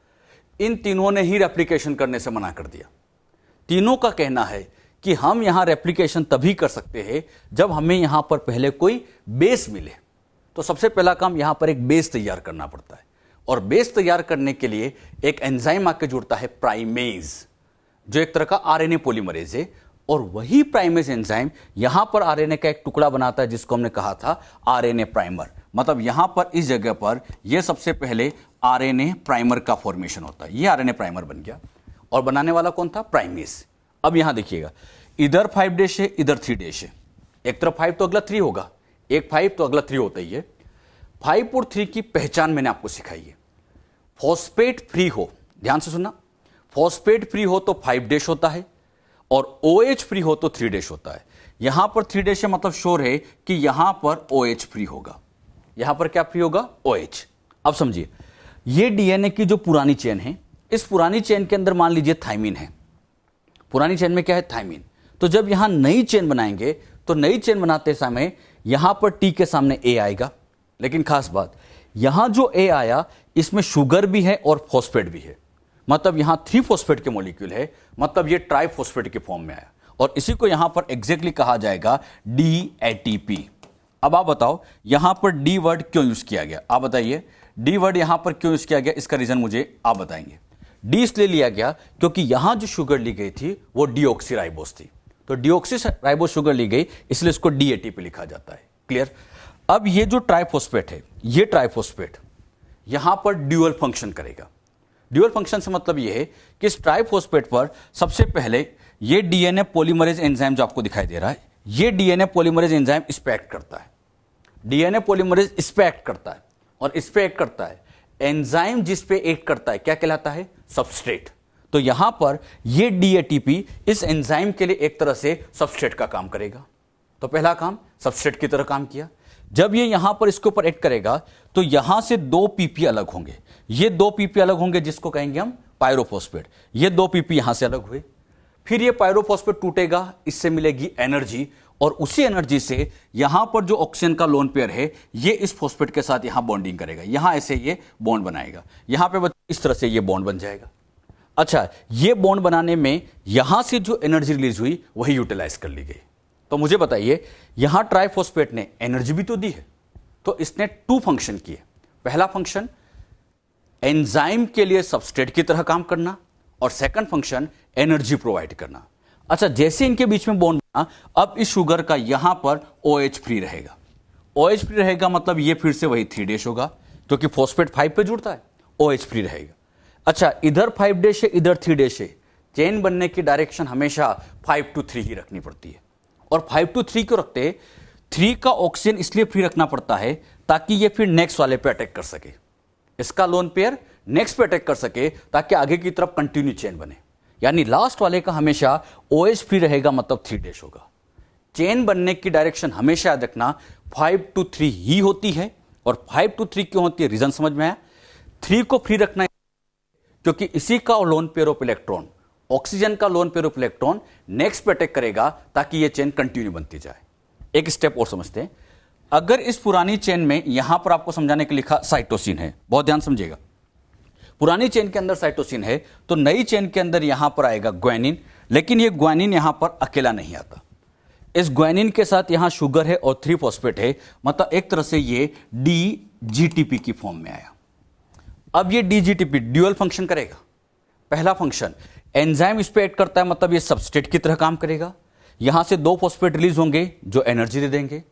इन तीनों ने ही रेप्लिकेशन करने से मना कर दिया। तीनों का कहना है कि हम यहां रेप्लिकेशन तभी कर सकते हैं जब हमें यहां पर पहले कोई बेस मिले। तो सबसे पहला काम यहां पर एक बेस तैयार करना पड़ता है, और बेस तैयार करने के लिए एक एंजाइम आके जुड़ता है प्राइमेज, जो एक तरह का आरएनए पॉलीमरेज है। और वही प्राइमेज एंजाइम यहां पर आरएनए का एक टुकड़ा बनाता है जिसको हमने कहा था आरएनए प्राइमर। मतलब यहां पर इस जगह पर यह सबसे पहले आरएनए प्राइमर का फॉर्मेशन होता है। यह आरएनए प्राइमर बन गया, और बनाने वाला कौन था? प्राइमेज। अब यहां देखिएगा, इधर 5' है, इधर 3' है। एक तरफ 5 तो अगला 3 होगा, एक 5 तो अगला 3 होता ही है। 5 और 3 की पहचान मैंने आपको सिखाई है। फॉस्फेट फ्री हो, ध्यान से सुनना, फॉस्फेट फ्री हो तो 5' होता है, और OH फ्री हो तो 3' होता है। यहां पर 3' है, मतलब श्योर है कि यहां पर OH फ्री होगा। यहां पर क्या फ्री होगा? OH। अब समझिए, ये डीएनए की जो पुरानी चेन है, इस पुरानी चेन के अंदर मान लीजिए थाइमिन है। पुरानी चेन में क्या है? थाइमिन। तो जब यहां नई चेन बनाएंगे तो नई चेन बनाते समय यहां पर T के सामने A आएगा, लेकिन खास बात, यहां जो ए आया इसमें शुगर भी है और फॉस्फेट भी है, मतलब यहां 3 फॉस्फेट के मॉलिक्यूल है, मतलब ये ट्राइफॉस्फेट के फॉर्म में आया और इसी को यहां पर एग्जैक्टली कहा जाएगा DATP। अब आप बताओ यहां पर डी वर्ड क्यों यूज किया गया, आप बताइए डी वर्ड यहां पर क्यों यूज किया गया, इसका रीजन मुझे आप बताएंगे। डी इसलिए लिया गया क्योंकि यहां जो शुगर ली गई थी वो डीऑक्सीराइबोस थी, तो डीऑक्सीराइबोस शुगर ली गई इसलिए इसको DATP लिखा जाता है। क्लियर। अब ये जो ट्राइफॉस्फेट है, ये ट्राइफॉस्फेट यहां पर ड्यूअल फंक्शन करेगा। ड्यूअल फंक्शन से मतलब ये है कि इस ट्राइफॉस्फेट पर सबसे पहले ये डीएनए पॉलीमरेज एंजाइम जो आपको दिखाई दे रहा है, ये डीएनए पॉलीमरेज एंजाइम इस पे एक्ट करता है, डीएनए पॉलीमरेज इस पे एक्ट करता है और इस पे एक्ट करता है। एंजाइम जिस पे एक्ट करता है क्या कहलाता है, सबस्ट्रेट। तो यहां पर ये DATP इस एंजाइम के लिए एक तरह से सबस्ट्रेट का काम करेगा। तो पहला काम सबस्ट्रेट की तरह काम किया। जब ये यहां पर इसके ऊपर एक्ट करेगा तो यहां से 2 PP अलग होंगे, ये 2 PP अलग होंगे जिसको कहेंगे हम पायरोफॉस्फेट। ये 2 PP यहां से अलग हुए, फिर ये पायरोफॉस्फेट टूटेगा, इससे मिलेगी एनर्जी और उसी एनर्जी से यहां पर जो ऑक्सीजन का लोन पेयर है ये इस फॉस्फेट के साथ यहां बॉन्डिंग करेगा, यहां ऐसे ये बॉन्ड बनाएगा, यहां पे इस तरह से ये बॉन्ड बन जाएगा। अच्छा, ये बॉन्ड बनाने में यहां से जो एनर्जी रिलीज हुई वही यूटिलाइज कर ली गई। तो मुझे बताइए यहां ट्राइफॉस्फेट ने एनर्जी भी तो दी है, तो इसने 2 फंक्शन किए। पहला फंक्शन एंजाइम के लिए सबस्ट्रेट की तरह काम करना और सेकंड फंक्शन एनर्जी प्रोवाइड करना। अच्छा, जैसे इनके बीच में बॉन्ड बना, अब इस शुगर का यहां पर OH फ्री रहेगा। OH फ्री रहेगा मतलब ये फिर से वही 3' होगा क्योंकि फॉस्फेट 5 पे जुड़ता है, OH फ्री रहेगा। अच्छा, इधर 5' है, इधर 3' है, चेन बनने की डायरेक्शन हमेशा 5 to 3 ही रखनी पड़ती है। और 5 to 3 क्यों रखते हैं, 3 का ऑक्सीजन इसलिए फ्री रखना पड़ता है ताकि ये फिर नेक्स्ट वाले पे अटैक कर सके, इसका लोन पेयर नेक्स्ट पे अटैक कर सके ताकि आगे की तरफ कंटिन्यू चेन बने। यानी लास्ट वाले का हमेशा OH फ्री रहेगा मतलब 3' होगा। चेन बनने की डायरेक्शन हमेशा याद रखना 5 to 3 ही होती है। और 5 to 3 क्यों होती है, रीजन समझ में आया। 3 को फ्री रखना क्योंकि इसी का lone pair of electron, oxygen का lone pair of electron next पे अटैक करेगा ताकि ये चेन कंटिन्यू बनती जाए। एक स्टेप और समझते हैं। अगर इस पुरानी चेन में यहां पर आपको समझाने के लिखा साइटोसिन है, बहुत ध्यान समझिएगा, पुरानी चेन के अंदर साइटोसिन है तो नई चेन के अंदर यहां पर आएगा ग्वानिन, लेकिन ये ग्वानिन यहां पर अकेला नहीं आता। इस ग्वानिन के साथ यहां शुगर है और 3 फॉस्फेट है, मतलब एक तरह से ये DGTP की फॉर्म में आया। अब ये DGTP ड्यूअल फंक्शन करेगा। पहला फंक्शन एंजाइम इस पे एक्ट करता है मतलब ये सबस्ट्रेट की तरह काम करेगा, यहां से 2 फॉस्फेट रिलीज होंगे जो एनर्जी दे देंगे,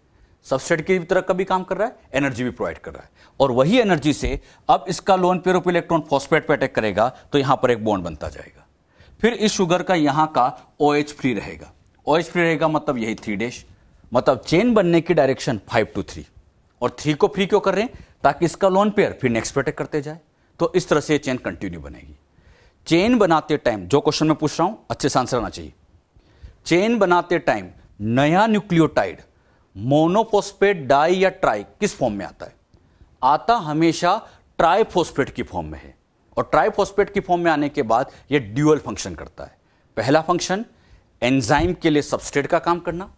सबस्ट्रेट की तरह का भी काम कर रहा है, एनर्जी भी प्रोवाइड कर रहा है। और वही एनर्जी से अब इसका loan pair of electron phosphate पे अटैक करेगा तो यहां पर एक बॉन्ड बनता जाएगा। फिर इस शुगर का यहां का OH फ्री रहेगा, OH फ्री रहेगा मतलब यही 3', मतलब चेन बनने की डायरेक्शन 5 to 3। और 3 को फ्री क्यों कर रहे हैं, ताकि इसका लोन पेयर फिर नेक्स्ट पे अटैक करते जाए। तो इस तरह से चेन कंटिन्यू बनेगी। चेन बनाते टाइम जो क्वेश्चन मैं पूछ रहा हूं अच्छे से आंसर आना चाहिए। चेन बनाते टाइम नया न्यूक्लियोटाइड मोनोफॉस्फेट, डाई या ट्राई किस फॉर्म में आता है, आता हमेशा ट्राइफॉस्फेट की फॉर्म में है। और ट्राइफॉस्फेट की फॉर्म में आने के बाद यह ड्यूअल फंक्शन करता है। पहला फंक्शन एंजाइम के लिए सबस्ट्रेट का काम करना,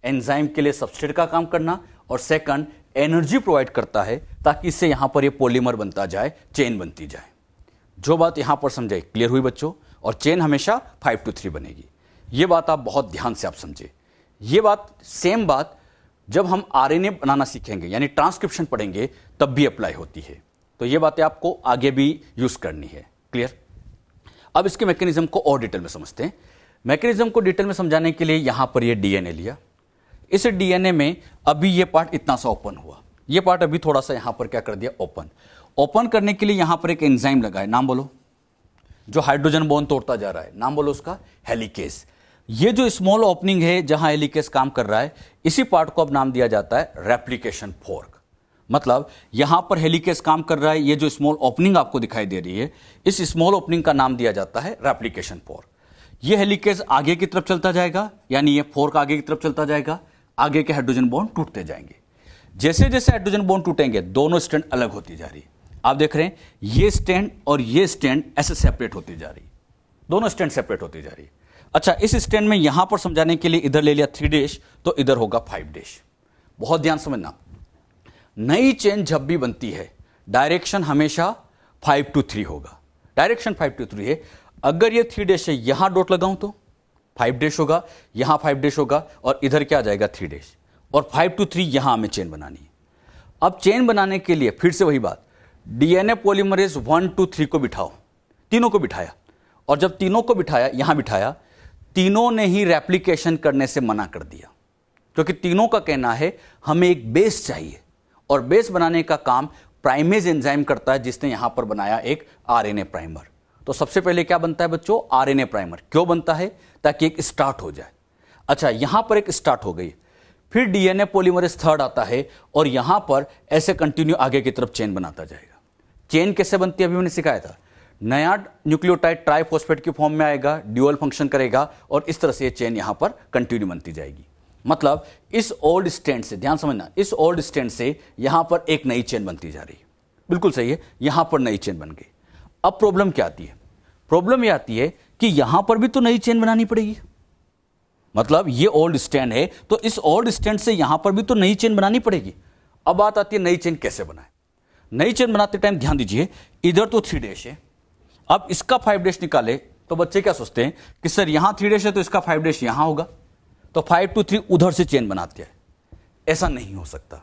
एंजाइम के लिए सबस्ट्रेट का काम करना, और सेकंड एनर्जी प्रोवाइड करता है ताकि इससे यहां पर ये पॉलीमर बनता जाए, चेन बनती जाए। जो बात यहां पर समझे क्लियर हुई बच्चों। और चेन हमेशा 5 to 3 बनेगी। ये बात आप बहुत ध्यान से आप समझे। ये बात सेम बात जब हम RNA बनाना सीखेंगे यानी ट्रांसक्रिप्शन पढ़ेंगे तब भी अप्लाई होती है। तो ये बातें आपको आगे भी यूज करनी है। क्लियर। अब इसके मैकेनिज्म को और डिटेल में समझते हैं। मैकेनिज्म को डिटेल में समझाने के लिए यहां पर ये DNA लिया। इस DNA में अभी ये पार्ट इतना सा ओपन हुआ, ये पार्ट अभी थोड़ा सा यहां पर क्या कर दिया, ओपन। ओपन करने के लिए यहां पर एक एंजाइम लगा है, नाम बोलो, जो हाइड्रोजन बॉन्ड तोड़ता जा रहा है, नाम बोलो उसका, हेलिकेज। ये जो स्मॉल ओपनिंग है जहां हेलिकेज काम कर रहा है, इसी पार्ट को अब नाम दिया जाता है रेप्लिकेशन फोर्क। मतलब यहां पर हेलिकेज काम कर रहा है, ये जो स्मॉल ओपनिंग आपको दिखाई दे रही है, इस स्मॉल ओपनिंग का नाम दिया जाता है रेप्लिकेशन फोर्क। ये हेलिकेज आगे की तरफ चलता जाएगा, यानी ये फोर्क आगे की तरफ चलता जाएगा, आगे के हाइड्रोजन बॉन्ड टूटते जाएंगे। जैसे जैसे हाइड्रोजन बॉन्ड टूटेंगे दोनों स्ट्रैंड अलग होती जा रही है। आप देख रहे हैं ये स्ट्रैंड और ये स्ट्रैंड ऐसे सेपरेट होती जा रही है, दोनों स्ट्रैंड सेपरेट होती जा रही है। अच्छा, इस स्ट्रैंड में यहां पर समझाने के लिए इधर ले लिया 3' तो इधर होगा 5'। बहुत ध्यान समझना, नई चेन जब भी बनती है डायरेक्शन हमेशा 5 to 3 होगा। डायरेक्शन 5 to 3 है। अगर ये 3 डैश है, यहां डॉट लगाऊं तो 5 डैश होगा, यहां 5 डैश होगा और इधर क्या आ जाएगा 3 डैश, और 5 to 3 यहां हमें चेन बनानी है। अब चेन बनाने के लिए फिर से वही बात, डीएनए पॉलीमरेज 1 2 3 को बिठाओ, तीनों को बिठाया, और जब तीनों को बिठाया, यहां बिठाया, तीनों ने ही रेप्लिकेशन करने से मना कर दिया, क्योंकि तीनों का कहना है हमें एक बेस चाहिए, और बेस बनाने का काम प्राइमेज एंजाइम करता है, जिसने यहां पर बनाया एक आरएनए प्राइमर। तो सबसे पहले क्या बनता है बच्चों, आरएनए प्राइमर। क्यों बनता है, ताकि एक स्टार्ट हो जाए। अच्छा, यहां पर एक स्टार्ट हो गई, फिर डीएनए पॉलीमरेज 3 आता है और यहां पर ऐसे कंटिन्यू आगे की तरफ चेन बनाता जाएगा। चेन कैसे बनती है अभी मैंने सिखाया था, नया न्यूक्लियोटाइड ट्राइफॉस्फेट की फॉर्म में आएगा, ड्यूअल फंक्शन करेगा और इस तरह से ये चेन यहां पर कंटिन्यू बनती जाएगी। मतलब इस ओल्ड स्टैंड से, ध्यान समझना, इस ओल्ड स्टैंड से यहां पर एक नई चेन बनती जा रही है। बिल्कुल सही है, यहां पर नई चेन बन गई। अब प्रॉब्लम क्या आती है, प्रॉब्लम यह आती है कि यहां पर भी तो नई चेन बनानी पड़ेगी। मतलब ये ओल्ड स्टैंड है, तो इस ओल्ड स्टैंड से यहां पर भी तो नई चेन बनानी पड़ेगी। अब बात आती है नई चेन कैसे बनाए। नई चेन बनाते टाइम ध्यान दीजिए, इधर तो 3 डैश है, अब इसका 5 डैश निकाले तो बच्चे क्या सोचते हैं कि सर यहां 3 डैश है तो इसका 5 डैश यहां होगा, तो 5 to 3 उधर से चेन बनाते हैं। ऐसा नहीं हो सकता।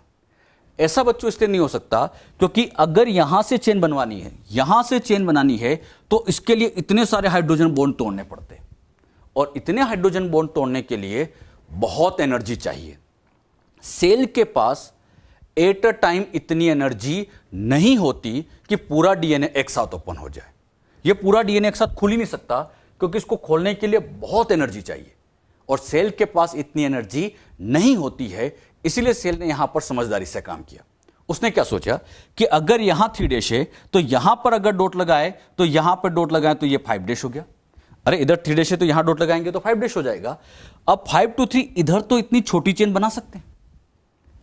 ऐसा बच्चों इसलिए नहीं हो सकता क्योंकि अगर यहां से चेन बनवानी है, यहां से चेन बनानी है, तो इसके लिए इतने सारे हाइड्रोजन बॉन्ड तोड़ने पड़ते हैं, और इतने हाइड्रोजन बॉन्ड तोड़ने के लिए बहुत एनर्जी चाहिए। सेल के पास एट अ टाइम इतनी एनर्जी नहीं होती कि पूरा डीएनए एक साथ ओपन हो जाए। यह पूरा डीएनए एक साथ खुल ही नहीं सकता, क्योंकि इसको खोलने के लिए बहुत एनर्जी चाहिए, और सेल के पास इतनी एनर्जी नहीं होती है। इसीलिए सेल ने यहां पर समझदारी से काम किया। उसने क्या सोचा कि अगर यहां 3 डैश है तो यहां पर अगर डॉट लगाए तो यहां पर डॉट लगाए तो ये 5 डैश हो गया। अरे इधर 3 डैश है तो यहां डॉट लगाएंगे तो 5 डैश हो जाएगा। अब 5 to 3 इधर तो इतनी छोटी चेन बना सकते हैं,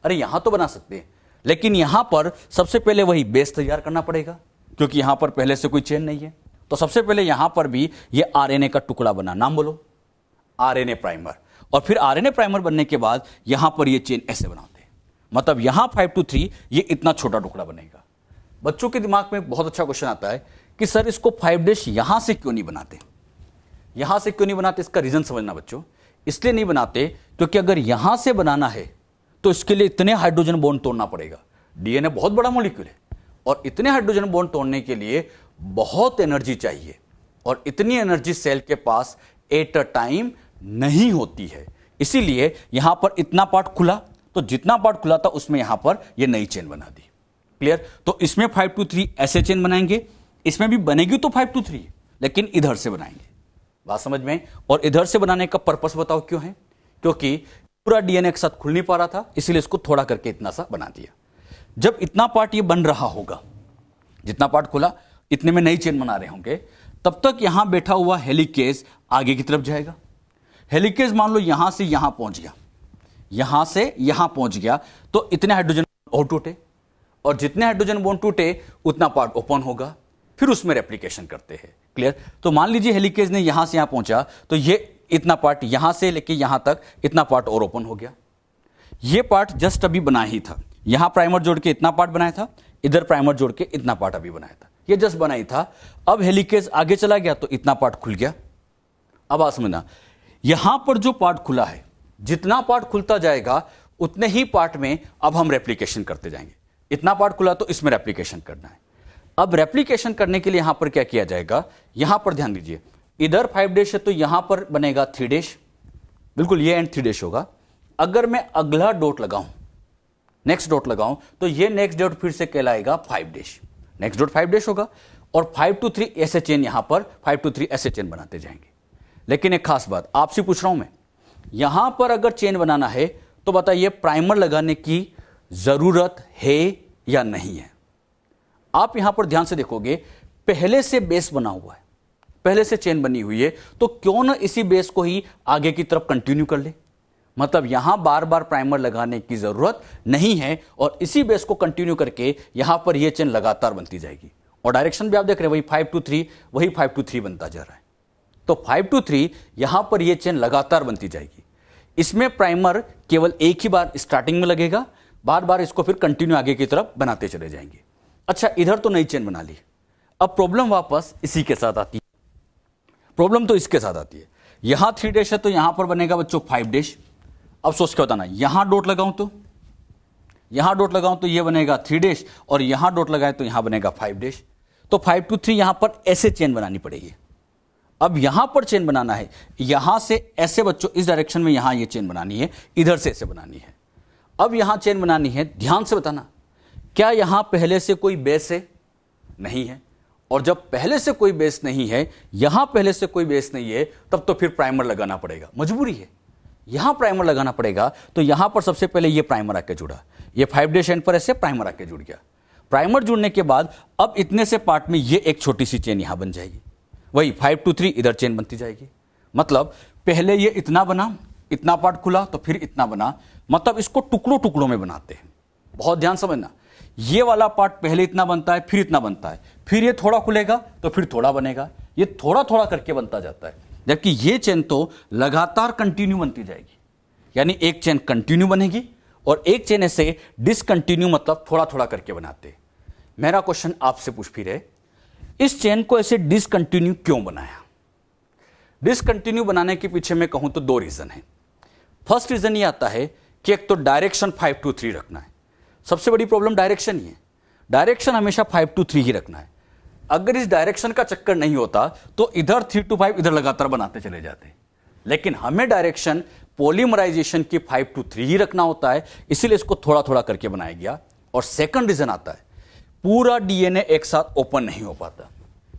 अरे यहां तो बना सकते हैं, लेकिन यहां पर सबसे पहले वही बेस तैयार करना पड़ेगा, क्योंकि यहां पर पहले से कोई चेन नहीं है। तो सबसे पहले यहां पर भी ये आरएनए का टुकड़ा बना, नाम बोलो, आरएनए प्राइमर। और फिर आरएनए प्राइमर बनने के बाद यहां पर ये चेन ऐसे बनाते हैं। मतलब यहां 5 to 3 ये इतना छोटा टुकड़ा बनेगा। बच्चों के दिमाग में बहुत अच्छा क्वेश्चन आता है कि सर इसको 5 डैश यहां से क्यों नहीं बनाते, यहां से क्यों नहीं बनाते। इसका रीजन समझना बच्चों, इसलिए नहीं बनाते क्योंकि अगर यहां से बनाना है तो इसके लिए इतने हाइड्रोजन बॉन्ड तोड़ना पड़ेगा। डीएनए बहुत बड़ा मॉलिक्यूल है, और इतने हाइड्रोजन बॉन्ड तोड़ने के लिए बहुत एनर्जी चाहिए, और इतनी एनर्जी सेल के पास एट अ टाइम नहीं होती है। इसीलिए यहां पर इतना पार्ट खुला, तो जितना पार्ट खुला था उसमें यहां पर यह नई चेन बना दी। क्लियर। तो इसमें 5 to 3 ऐसे चेन बनाएंगे, इसमें भी बनेगी तो 5 to 3, लेकिन इधर से बनाएंगे। बात समझ में। और इधर से बनाने का पर्पस बताओ क्यों है, क्योंकि पूरा डीएनए एक साथ खुल नहीं पा रहा था, इसलिए इसको थोड़ा करके इतना सा बना दिया। जब इतना पार्ट ये बन रहा होगा, जितना पार्ट खुला इतने में नई चेन बना रहे होंगे, तब तक यहां बैठा हुआ हेलिकेज आगे की तरफ जाएगा। हेलिकेज मान लो यहां से यहां पहुंच गया, यहां से यहां पहुंच गया, तो इतने हाइड्रोजन और टूटे, और जितने हाइड्रोजन बॉन्ड टूटे उतना पार्ट ओपन होगा, फिर उसमें रेप्लिकेशन करते हैं। क्लियर। तो मान लीजिए हेलिकेज ने यहां से यहां पहुंचा, तो ये इतना पार्ट यहां से लेके यहां तक इतना पार्ट और ओपन हो गया। ये पार्ट जस्ट अभी बना ही था, यहां प्राइमर जोड़ के इतना पार्ट बनाया था, इधर प्राइमर जोड़ के इतना पार्ट अभी बनाया था, ये जस्ट बना ही था। अब हेलिकेज आगे चला गया तो इतना पार्ट खुल गया। अब आप समझना, यहां पर जो पार्ट खुला है, जितना पार्ट खुलता जाएगा उतने ही पार्ट में अब हम रेप्लिकेशन करते जाएंगे। इतना पार्ट खुला तो इसमें रेप्लिकेशन करना है। अब रेप्लिकेशन करने के लिए यहां पर क्या किया जाएगा, यहां पर ध्यान दीजिए, इधर 5 डैश है तो यहां पर बनेगा 3 डैश, बिल्कुल ये एंड 3 डैश होगा। अगर मैं अगला डॉट लगाऊं, नेक्स्ट डॉट लगाऊं, तो ये नेक्स्ट डॉट फिर से कहलाएगा 5 डैश, नेक्स्ट डॉट 5 डैश होगा, और 5 to 3 ऐसे चेन यहां पर 5 to 3 ऐसे चेन बनाते जाएंगे। लेकिन एक खास बात आपसे पूछ रहा हूं मैं, यहां पर अगर चेन बनाना है तो बताइए प्राइमर लगाने की जरूरत है या नहीं है। आप यहां पर ध्यान से देखोगे, पहले से बेस बना हुआ है, पहले से चेन बनी हुई है, तो क्यों ना इसी बेस को ही आगे की तरफ कंटिन्यू कर ले। मतलब यहां बार बार प्राइमर लगाने की जरूरत नहीं है, और इसी बेस को कंटिन्यू करके यहां पर यह चेन लगातार बनती जाएगी। और डायरेक्शन भी आप देख रहे हैं, वही 5 to 3, वही 5 to 3 बनता जा रहा है। तो 5 to 3 यहां पर यह चेन लगातार बनती जाएगी। इसमें प्राइमर केवल एक ही बार स्टार्टिंग में लगेगा, बार बार इसको फिर कंटिन्यू आगे की तरफ बनाते चले जाएंगे। अच्छा, इधर तो नई चेन बना ली। अब प्रॉब्लम वापस इसी के साथ आती है, प्रॉब्लम तो इसके साथ आती है। यहां 3 डैश है तो यहां पर बनेगा बच्चों 5 डैश। अब सोच के बताना, यहां डॉट लगाऊं तो यहां डॉट लगाऊं तो ये बनेगा 3 डैश, और यहां डॉट लगाए तो यहां बनेगा 5 डैश। तो 5 to 3 यहां पर ऐसे चेन बनानी पड़ेगी। अब यहां पर चेन बनाना है, यहां से ऐसे बच्चों इस डायरेक्शन में यहां ये चेन बनानी है, इधर से ऐसे बनानी है। अब यहां चेन बनानी है, ध्यान से बताना, क्या यहां पहले से कोई बेस है? नहीं है। और जब पहले से कोई बेस नहीं है, यहां पहले से कोई बेस नहीं है, तब तो फिर प्राइमर लगाना पड़ेगा, मजबूरी है। यहां प्राइमर लगाना पड़ेगा, तो यहां पर सबसे पहले ये प्राइमर आके जुड़ा, ये 5 डैश एंड पर ऐसे प्राइमर आके जुड़ गया। प्राइमर जुड़ने के बाद अब इतने से पार्ट में ये एक छोटी सी चेन यहां बन जाएगी, वही 5 to 3 इधर चेन बनती जाएगी। मतलब पहले ये इतना बना, इतना पार्ट खुला तो फिर इतना बना, मतलब इसको टुकड़ों टुकड़ों में बनाते हैं। बहुत ध्यान समझना, ये वाला पार्ट पहले इतना बनता है, फिर इतना बनता है, फिर ये थोड़ा खुलेगा तो फिर थोड़ा बनेगा, ये थोड़ा थोड़ा करके बनता जाता है। जबकि ये चेन तो लगातार कंटिन्यू बनती जाएगी, यानी एक चेन कंटिन्यू बनेगी और एक चेन ऐसे डिसकंटिन्यू, मतलब थोड़ा थोड़ा करके बनाते हैं। मेरा क्वेश्चन आपसे पूछ फिर है, इस चेन को ऐसे डिसकंटिन्यू क्यों बनाया? डिसकंटिन्यू बनाने के पीछे मैं कहूं तो 2 रीजन है। फर्स्ट रीजन ये आता है कि एक तो डायरेक्शन 5 to 3 रखना है। सबसे बड़ी प्रॉब्लम डायरेक्शन ही है, डायरेक्शन हमेशा 5 to 3 ही रखना है। अगर इस डायरेक्शन का चक्कर नहीं होता तो इधर 3 to 5 इधर लगातार बनाते चले जाते, लेकिन हमें डायरेक्शन पॉलीमराइजेशन की 5 to 3 ही रखना होता है, इसीलिए इसको थोड़ा थोड़ा करके बनाया गया। और सेकंड रीजन आता है, पूरा डीएनए एक साथ ओपन नहीं हो पाता,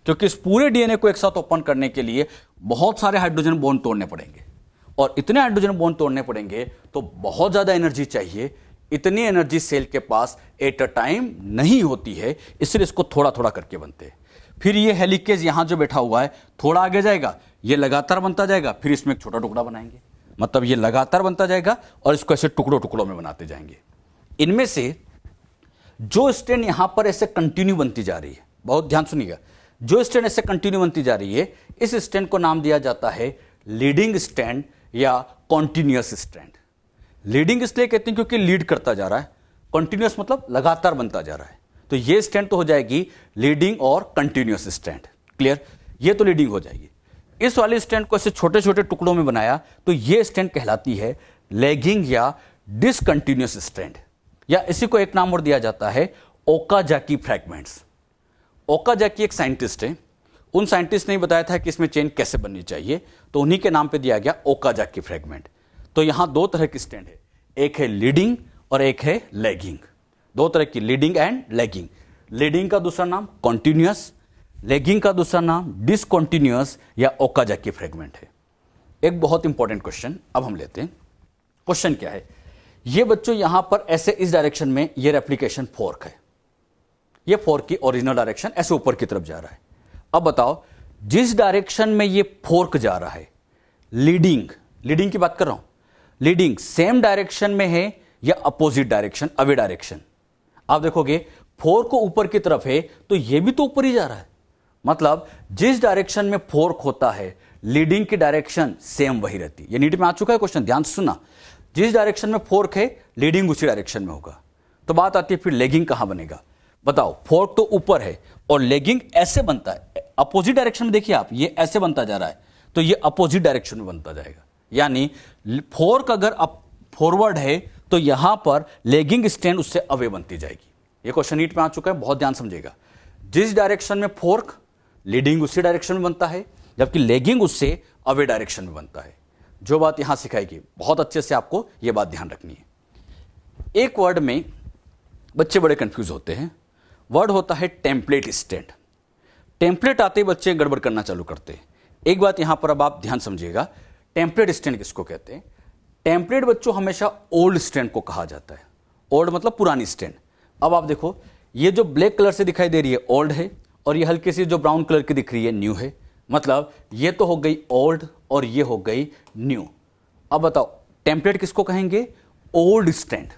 क्योंकि इस पूरे डीएनए को एक साथ ओपन करने के लिए बहुत सारे हाइड्रोजन बॉन्ड तोड़ने पड़ेंगे, और इतने हाइड्रोजन बॉन्ड तोड़ने पड़ेंगे तो बहुत ज्यादा एनर्जी चाहिए। इतनी एनर्जी सेल के पास एट अ टाइम नहीं होती है, इसलिए इसको थोड़ा थोड़ा करके बनते हैं। फिर ये हेलिकेज यहां जो बैठा हुआ है थोड़ा आगे जाएगा, ये लगातार बनता जाएगा, फिर इसमें एक छोटा टुकड़ा बनाएंगे, मतलब ये लगातार बनता जाएगा और इसको ऐसे टुकड़ों टुकड़ों में बनाते जाएंगे। इनमें से जो स्ट्रैंड यहां पर ऐसे कंटिन्यू बनती जा रही है, बहुत ध्यान सुनिएगा, जो स्ट्रैंड ऐसे कंटिन्यू बनती जा रही है, इस स्ट्रैंड को नाम दिया जाता है लीडिंग स्ट्रैंड या कॉन्टिन्यूअस स्ट्रैंड। लीडिंग इसलिए कहते हैं क्योंकि लीड करता जा रहा है, कॉन्टिन्यूअस मतलब लगातार बनता जा रहा है, तो ये स्ट्रैंड तो हो जाएगी लीडिंग और कंटिन्यूअस स्ट्रैंड। क्लियर, ये तो लीडिंग हो जाएगी। इस वाली स्ट्रैंड को ऐसे छोटे छोटे टुकड़ों में बनाया तो ये स्ट्रैंड कहलाती है लैगिंग या डिसकंटिन्यूअस स्ट्रैंड, या इसी को एक नाम और दिया जाता है ओकाजाकी फ्रैगमेंट्स। ओकाजाकी एक साइंटिस्ट है, उन साइंटिस्ट ने बताया था कि इसमें चेन कैसे बननी चाहिए, तो उन्हीं के नाम पे दिया गया ओकाजाकी फ्रैगमेंट। तो यहां 2 तरह की स्ट्रैंड है, एक है लीडिंग और एक है लैगिंग। 2 तरह की, लीडिंग एंड लैगिंग। लीडिंग का दूसरा नाम कॉन्टिन्यूअस, लैगिंग का दूसरा नाम डिसकंटिन्यूअस या ओकाजाकी फ्रैगमेंट है। एक बहुत इंपॉर्टेंट क्वेश्चन अब हम लेते हैं। क्वेश्चन क्या है, ये बच्चों यहां पर ऐसे इस डायरेक्शन में ये रेप्लिकेशन फोर्क है, ये फोर्क की ओरिजिनल डायरेक्शन ऐसे ऊपर की तरफ जा रहा है। अब बताओ, जिस डायरेक्शन में ये फोर्क जा रहा है, लीडिंग, लीडिंग की बात कर रहा हूं, लीडिंग सेम डायरेक्शन में है या अपोजिट डायरेक्शन, अवे डायरेक्शन? आप देखोगे फोर्क को ऊपर की तरफ है तो ये भी तो ऊपर ही जा रहा है, मतलब जिस डायरेक्शन में फोर्क होता है लीडिंग की डायरेक्शन सेम वही रहती है। ये नीट में आ चुका है क्वेश्चन, ध्यान से सुनना। जिस डायरेक्शन में फोर्क है लीडिंग उसी डायरेक्शन में होगा। तो बात आती है फिर लेगिंग कहां बनेगा? बताओ, फोर्क तो ऊपर है और लेगिंग ऐसे बनता है, अपोजिट डायरेक्शन में देखिए आप, ये ऐसे बनता जा रहा है तो ये अपोजिट डायरेक्शन में बनता जाएगा। यानी फोर्क अगर अप फॉरवर्ड है तो यहां पर लेगिंग स्ट्रैंड उससे अवे बनती जाएगी। ये क्वेश्चन नीट में आ चुका है, बहुत ध्यान समझेगा। जिस डायरेक्शन में फोर्क, लीडिंग उसी डायरेक्शन में बनता है, जबकि लेगिंग उससे अवे डायरेक्शन में बनता है। जो बात यहां सिखाएगी बहुत अच्छे से आपको यह बात ध्यान रखनी है। एक वर्ड में बच्चे बड़े कंफ्यूज होते हैं, वर्ड होता है टेम्पलेट स्टैंड। टेम्पलेट आते ही बच्चे गड़बड़ करना चालू करते हैं। एक बात यहां पर अब आप ध्यान समझिएगा, टेम्पलेट स्टैंड किसको कहते हैं? टेम्पलेट बच्चों हमेशा ओल्ड स्टैंड को कहा जाता है। ओल्ड मतलब पुरानी स्टैंड। अब आप देखो, ये जो ब्लैक कलर से दिखाई दे रही है ओल्ड है, और ये हल्की सी जो ब्राउन कलर की दिख रही है न्यू है। मतलब ये तो हो गई ओल्ड और ये हो गई न्यू। अब बताओ, टेम्पलेट किसको कहेंगे? Old stand.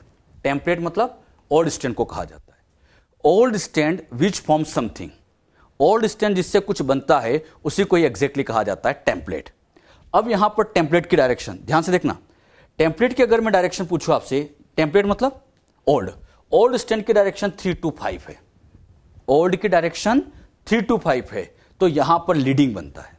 टेम्पलेट मतलब ओल्ड स्टैंड को कहा जाता है। Old stand which form something, old stand जिससे कुछ बनता है उसी को एग्जैक्टली कहा जाता है टेम्पलेट। अब यहां पर टेम्पलेट की डायरेक्शन ध्यान से देखना। टेम्पलेट की अगर मैं डायरेक्शन पूछूं आपसे, टेम्पलेट मतलब ओल्ड, ओल्ड स्ट्रैंड की डायरेक्शन 3 to 5 है, ओल्ड की डायरेक्शन 3 to 5 है, तो यहां पर लीडिंग बनता है।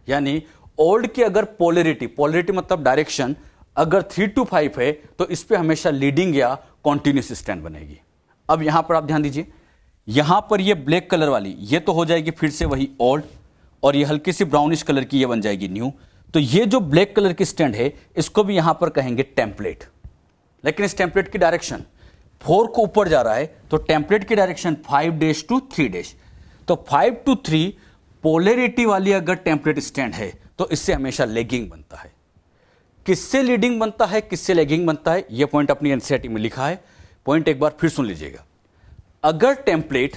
यानी ओल्ड की अगर पोलैरिटी, पोलैरिटी मतलब डायरेक्शन अगर 3 to 5 है तो इस पे हमेशा लीडिंग या कॉन्टिन्यूस स्ट्रैंड बनेगी। अब यहां पर आप ध्यान दीजिए, यहां पर ये ब्लैक कलर वाली ये तो हो जाएगी फिर से वही ओल्ड, और ये हल्की सी ब्राउनिश कलर की ये बन जाएगी न्यू। तो ये जो ब्लैक कलर की स्ट्रैंड है इसको भी यहां पर कहेंगे टेम्पलेट। लेकिन इस टेम्पलेट की डायरेक्शन 4 को ऊपर जा रहा है, तो टेम्पलेट की डायरेक्शन 5 to 3 तो 5 to 3 पोलैरिटी वाली अगर टेम्पलेट स्ट्रैंड है तो इससे हमेशा लेगिंग बनता है। किससे लीडिंग बनता है, किससे लेगिंग बनता है, यह पॉइंट अपनी एनसीईआरटी में लिखा है। पॉइंट एक बार फिर सुन लीजिएगा। अगर टेम्पलेट,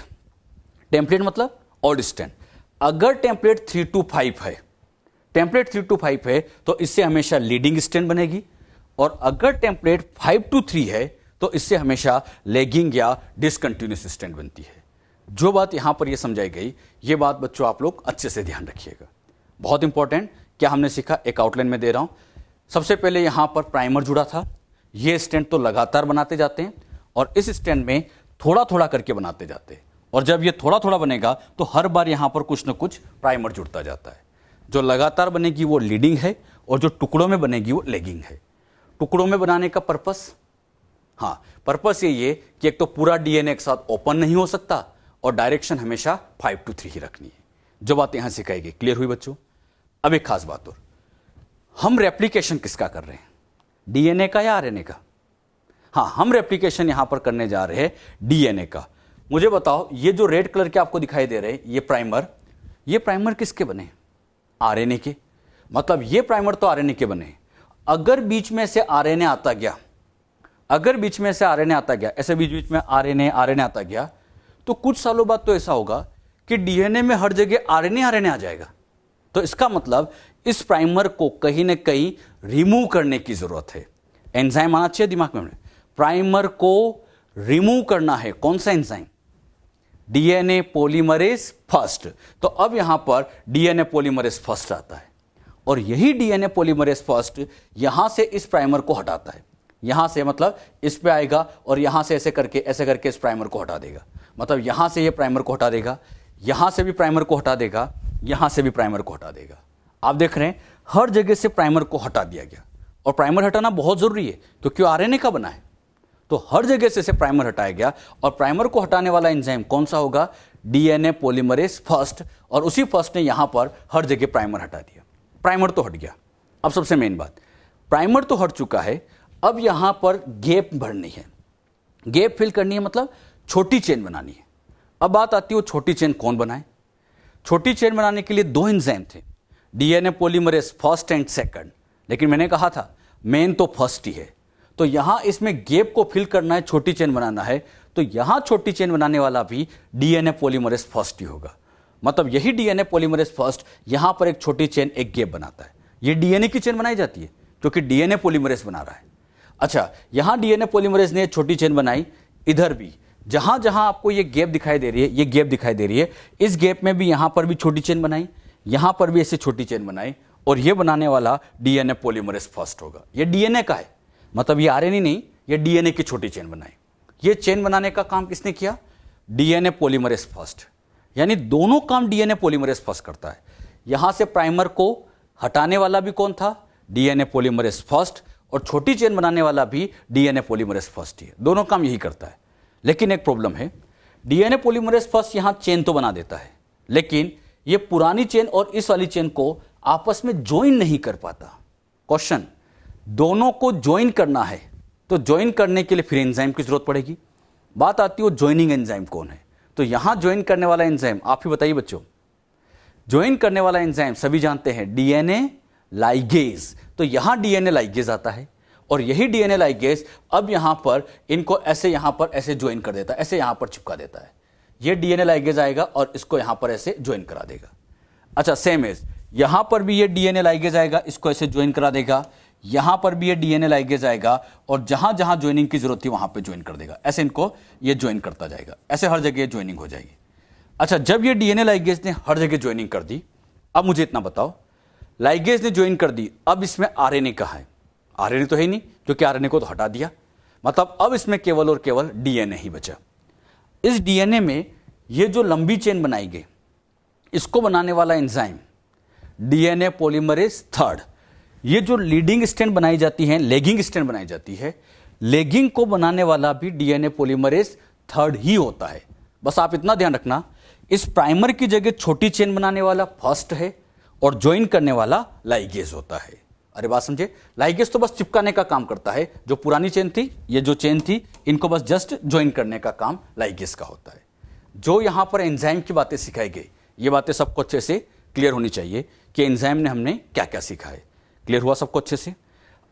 टेम्पलेट मतलब ओल्ड स्ट्रैंड, अगर टेम्पलेट 3 to 5 है, टेम्पलेट 3 to 5 है तो इससे हमेशा लीडिंग स्ट्रैंड बनेगी, और अगर टेम्पलेट 5 to 3 है तो इससे हमेशा लेगिंग या डिसकंटिन्यूस स्ट्रैंड बनती है। जो बात यहां पर यह समझाई गई, ये बात बच्चों आप लोग अच्छे से ध्यान रखिएगा, बहुत इंपॉर्टेंट। क्या हमने सीखा, एक आउटलाइन में दे रहा हूं। सबसे पहले यहां पर प्राइमर जुड़ा था, ये स्ट्रैंड तो लगातार बनाते जाते हैं और इस स्ट्रैंड में थोड़ा थोड़ा करके बनाते जाते हैं, और जब ये थोड़ा थोड़ा बनेगा तो हर बार यहां पर कुछ ना कुछ प्राइमर जुड़ता जाता है। जो लगातार बनेगी वो लीडिंग है, और जो टुकड़ों में बनेगी वो लेगिंग है। टुकड़ों में बनाने का पर्पस, हाँ पर्पस ये कि एक तो पूरा डीएनए एक साथ ओपन नहीं हो सकता, और डायरेक्शन हमेशा 5 to 3 ही रखनी है। जो बात यहां सिखाई गई क्लियर हुई बच्चों। अब एक खास बात और, हम रेप्लिकेशन किसका कर रहे हैं, डीएनए का या आरएनए का? हाँ, हम रेप्लिकेशन यहां पर करने जा रहे हैं डीएनए का। मुझे बताओ, ये जो रेड कलर के आपको दिखाई दे रहे हैं ये प्राइमर किसके बने? आरएनए के। मतलब ये प्राइमर तो आरएनए के बने। अगर बीच में से आरएनए आता गया, अगर बीच में से आरएनए आता गया, ऐसे बीच बीच में आरएनए आता गया, तो कुछ सालों बाद तो ऐसा होगा कि डीएनए में हर जगह आरएनए आ जाएगा। तो इसका मतलब इस प्राइमर को कहीं ना कहीं रिमूव करने की जरूरत है। एंजाइम आना चाहिए दिमाग में, प्राइमर को रिमूव करना है। कौन सा एंजाइम? DNA polymerase first. तो अब यहां पर डीएनए पॉलीमरेज फर्स्ट आता है, और यही डीएनए पॉलीमरेज फर्स्ट यहां से इस प्राइमर को हटाता है। यहां से मतलब इस पे आएगा और यहां से ऐसे करके इस प्राइमर को हटा देगा। मतलब यहां से ये प्राइमर को हटा देगा, यहां से भी प्राइमर को हटा देगा, यहां से भी प्राइमर को हटा देगा। आप देख रहे हैं हर जगह से प्राइमर को हटा दिया गया, और प्राइमर हटाना बहुत जरूरी है, तो क्यों आरएनए का बना है, तो हर जगह से प्राइमर हटाया गया। और प्राइमर को हटाने वाला एंजाइम कौन सा होगा? DNA polymerase first. और उसी फर्स्ट ने यहां पर हर जगह प्राइमर हटा दिया। प्राइमर तो हट गया। अब सबसे मेन बात, प्राइमर तो हट चुका है, अब यहां पर गैप भरनी है, गैप फिल करनी है, मतलब छोटी चेन बनानी है। अब बात आती है वो छोटी चेन कौन बनाए? छोटी चेन बनाने के लिए 2 एंजाइम थे, DNA polymerase first and second. लेकिन मैंने कहा था मेन तो फर्स्ट ही है, तो यहां इसमें गैप को फिल करना है, छोटी चेन बनाना है, तो यहां छोटी चेन बनाने वाला भी डीएनए पॉलीमरेज फर्स्ट ही होगा। मतलब यही डीएनए पॉलीमरेज फर्स्ट यहां पर एक छोटी चेन, एक गैप बनाता है। ये डीएनए की चेन बनाई जाती है क्योंकि डीएनए पॉलीमरेज बना रहा है। अच्छा, यहां डीएनए पॉलीमरेज ने छोटी चेन बनाई, इधर भी जहां जहां आपको ये गैप दिखाई दे रही है, ये गैप दिखाई दे रही है, इस गैप में भी यहां पर भी छोटी चेन बनाई, यहां पर भी ऐसे छोटी चेन बनाई, और ये बनाने वाला डीएनए पॉलीमरेज फर्स्ट होगा। ये डीएनए का है, मतलब ये आरएनए नहीं, ये डीएनए की छोटी चेन बनाई। ये चेन बनाने का काम किसने किया? DNA polymerase first. यानी दोनों काम डीएनए पॉलीमरेज फर्स्ट करता है। यहां से प्राइमर को हटाने वाला भी कौन था? डीएनए पॉलीमरेज फर्स्ट, और छोटी चेन बनाने वाला भी डीएनए पॉलीमरेज फर्स्ट ही है। दोनों काम यही करता है। लेकिन एक प्रॉब्लम है, डीएनए पॉलीमरेज फर्स्ट यहां चेन तो बना देता है, लेकिन ये पुरानी चेन और इस वाली चेन को आपस में ज्वाइन नहीं कर पाता। क्वेश्चन, दोनों को ज्वाइन करना है तो ज्वाइन करने के लिए फिर एंजाइम की जरूरत पड़ेगी। बात आती है वो ज्वाइनिंग एंजाइम कौन है? तो यहां ज्वाइन करने वाला एंजाइम आप ही बताइए बच्चों। ज्वाइन करने वाला एंजाइम सभी जानते हैं, डीएनए लाइगेज। तो यहां डीएनए लाइगेज आता है, और यही डीएनए लाइगेज अब यहां पर इनको ऐसे यहां पर ऐसे ज्वाइन कर देता है, ऐसे यहां पर चिपका देता है। ये डीएनए लाइगेज आएगा और इसको यहां पर ऐसे ज्वाइन करा देगा। अच्छा, सेम एज यहां पर भी ये डीएनए लाइगेज आएगा, इसको ऐसे ज्वाइन करा देगा। यहां पर भी ये डीएनए लाइगेज आएगा, और जहां जहां ज्वाइनिंग की जरूरत थी वहां पे ज्वाइन कर देगा। ऐसे इनको ये ज्वाइन करता जाएगा, ऐसे हर जगह ज्वाइनिंग हो जाएगी। अच्छा, जब ये डीएनए लाइगेज ने हर जगह ज्वाइनिंग कर दी, अब मुझे इतना बताओ, लाइगेज ने ज्वाइन कर दी, अब इसमें आरएनए कहां है? आरएनए तो है ही नहीं, क्योंकि आरएनए को तो हटा दिया। मतलब अब इसमें केवल और केवल डीएनए ही बचा। इस डीएनए में ये जो लंबी चेन बनाई गई, इसको बनाने वाला एंजाइम डीएनए पॉलीमरेज थर्ड, ये जो लीडिंग स्ट्रैंड बनाई जाती है, लेगिंग स्ट्रैंड बनाई जाती है, लेगिंग को बनाने वाला भी डीएनए पॉलीमरेज थर्ड ही होता है। बस आप इतना ध्यान रखना, इस प्राइमर की जगह छोटी चेन बनाने वाला फर्स्ट है और ज्वाइन करने वाला लाइगेज होता है। अरे बात समझे, लाइगेज तो बस चिपकाने का काम करता है, जो पुरानी चेन थी, ये जो चेन थी, इनको बस जस्ट ज्वाइन करने का काम लाइगेज का होता है। जो यहां पर एंजाइम की बातें सिखाई गई, ये बातें सबको अच्छे से क्लियर होनी चाहिए कि एंजाइम ने हमने क्या क्या सीखा है। क्लियर हुआ सबको अच्छे से?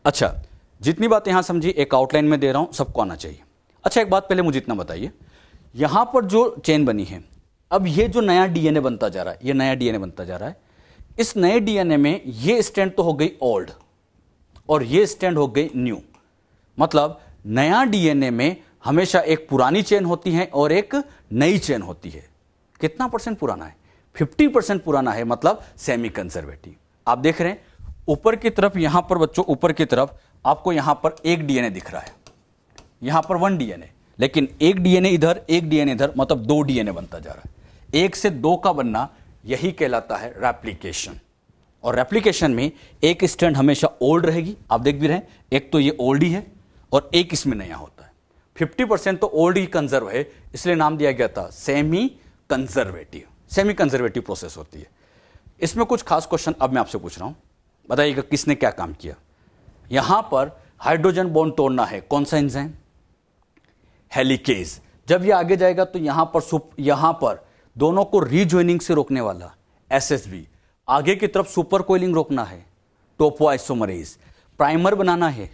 अच्छा, जितनी बात यहां समझी एक आउटलाइन में दे रहा हूं, सबको आना चाहिए। अच्छा, एक बात पहले मुझे इतना बताइए, यहां पर जो चेन बनी है, अब ये जो नया डीएनए बनता जा रहा है, ये नया डीएनए बनता जा रहा है, इस नए डीएनए में ये स्ट्रैंड तो हो गई ओल्ड और ये स्ट्रैंड हो गई न्यू। मतलब नया डीएनए में हमेशा एक पुरानी चेन होती है और एक नई चेन होती है। कितना परसेंट पुराना है? 50% पुराना है, मतलब सेमी कंजर्वेटिव। आप देख रहे हैं ऊपर की तरफ, यहां पर बच्चों ऊपर की तरफ आपको यहां पर एक डीएनए दिख रहा है, यहां पर 1 डीएनए, लेकिन एक डीएनए इधर, एक डीएनए इधर, मतलब 2 डीएनए बनता जा रहा है। 1 से 2 का बनना यही कहलाता है रेप्लिकेशन। और रेप्लिकेशन में एक स्ट्रैंड हमेशा ओल्ड रहेगी, आप देख भी रहे हैं, एक तो ये ओल्ड ही है और एक इसमें नया होता है। 50% तो ओल्ड ही कंजर्व है, इसलिए नाम दिया गया था semi conservative. Semi conservative process होती है। इसमें कुछ खास क्वेश्चन अब मैं आपसे पूछ रहा हूं, बताइएगा किसने क्या काम किया। यहां पर हाइड्रोजन बॉन्ड तोड़ना है, कौन सा एंजाइम? हेलिकेज। जब ये आगे जाएगा तो यहां पर दोनों को रीजॉइनिंग से रोकने वाला एसएसबी, आगे की तरफ सुपर कोइलिंग रोकना है टोपोआइसोमरेज, प्राइमर बनाना है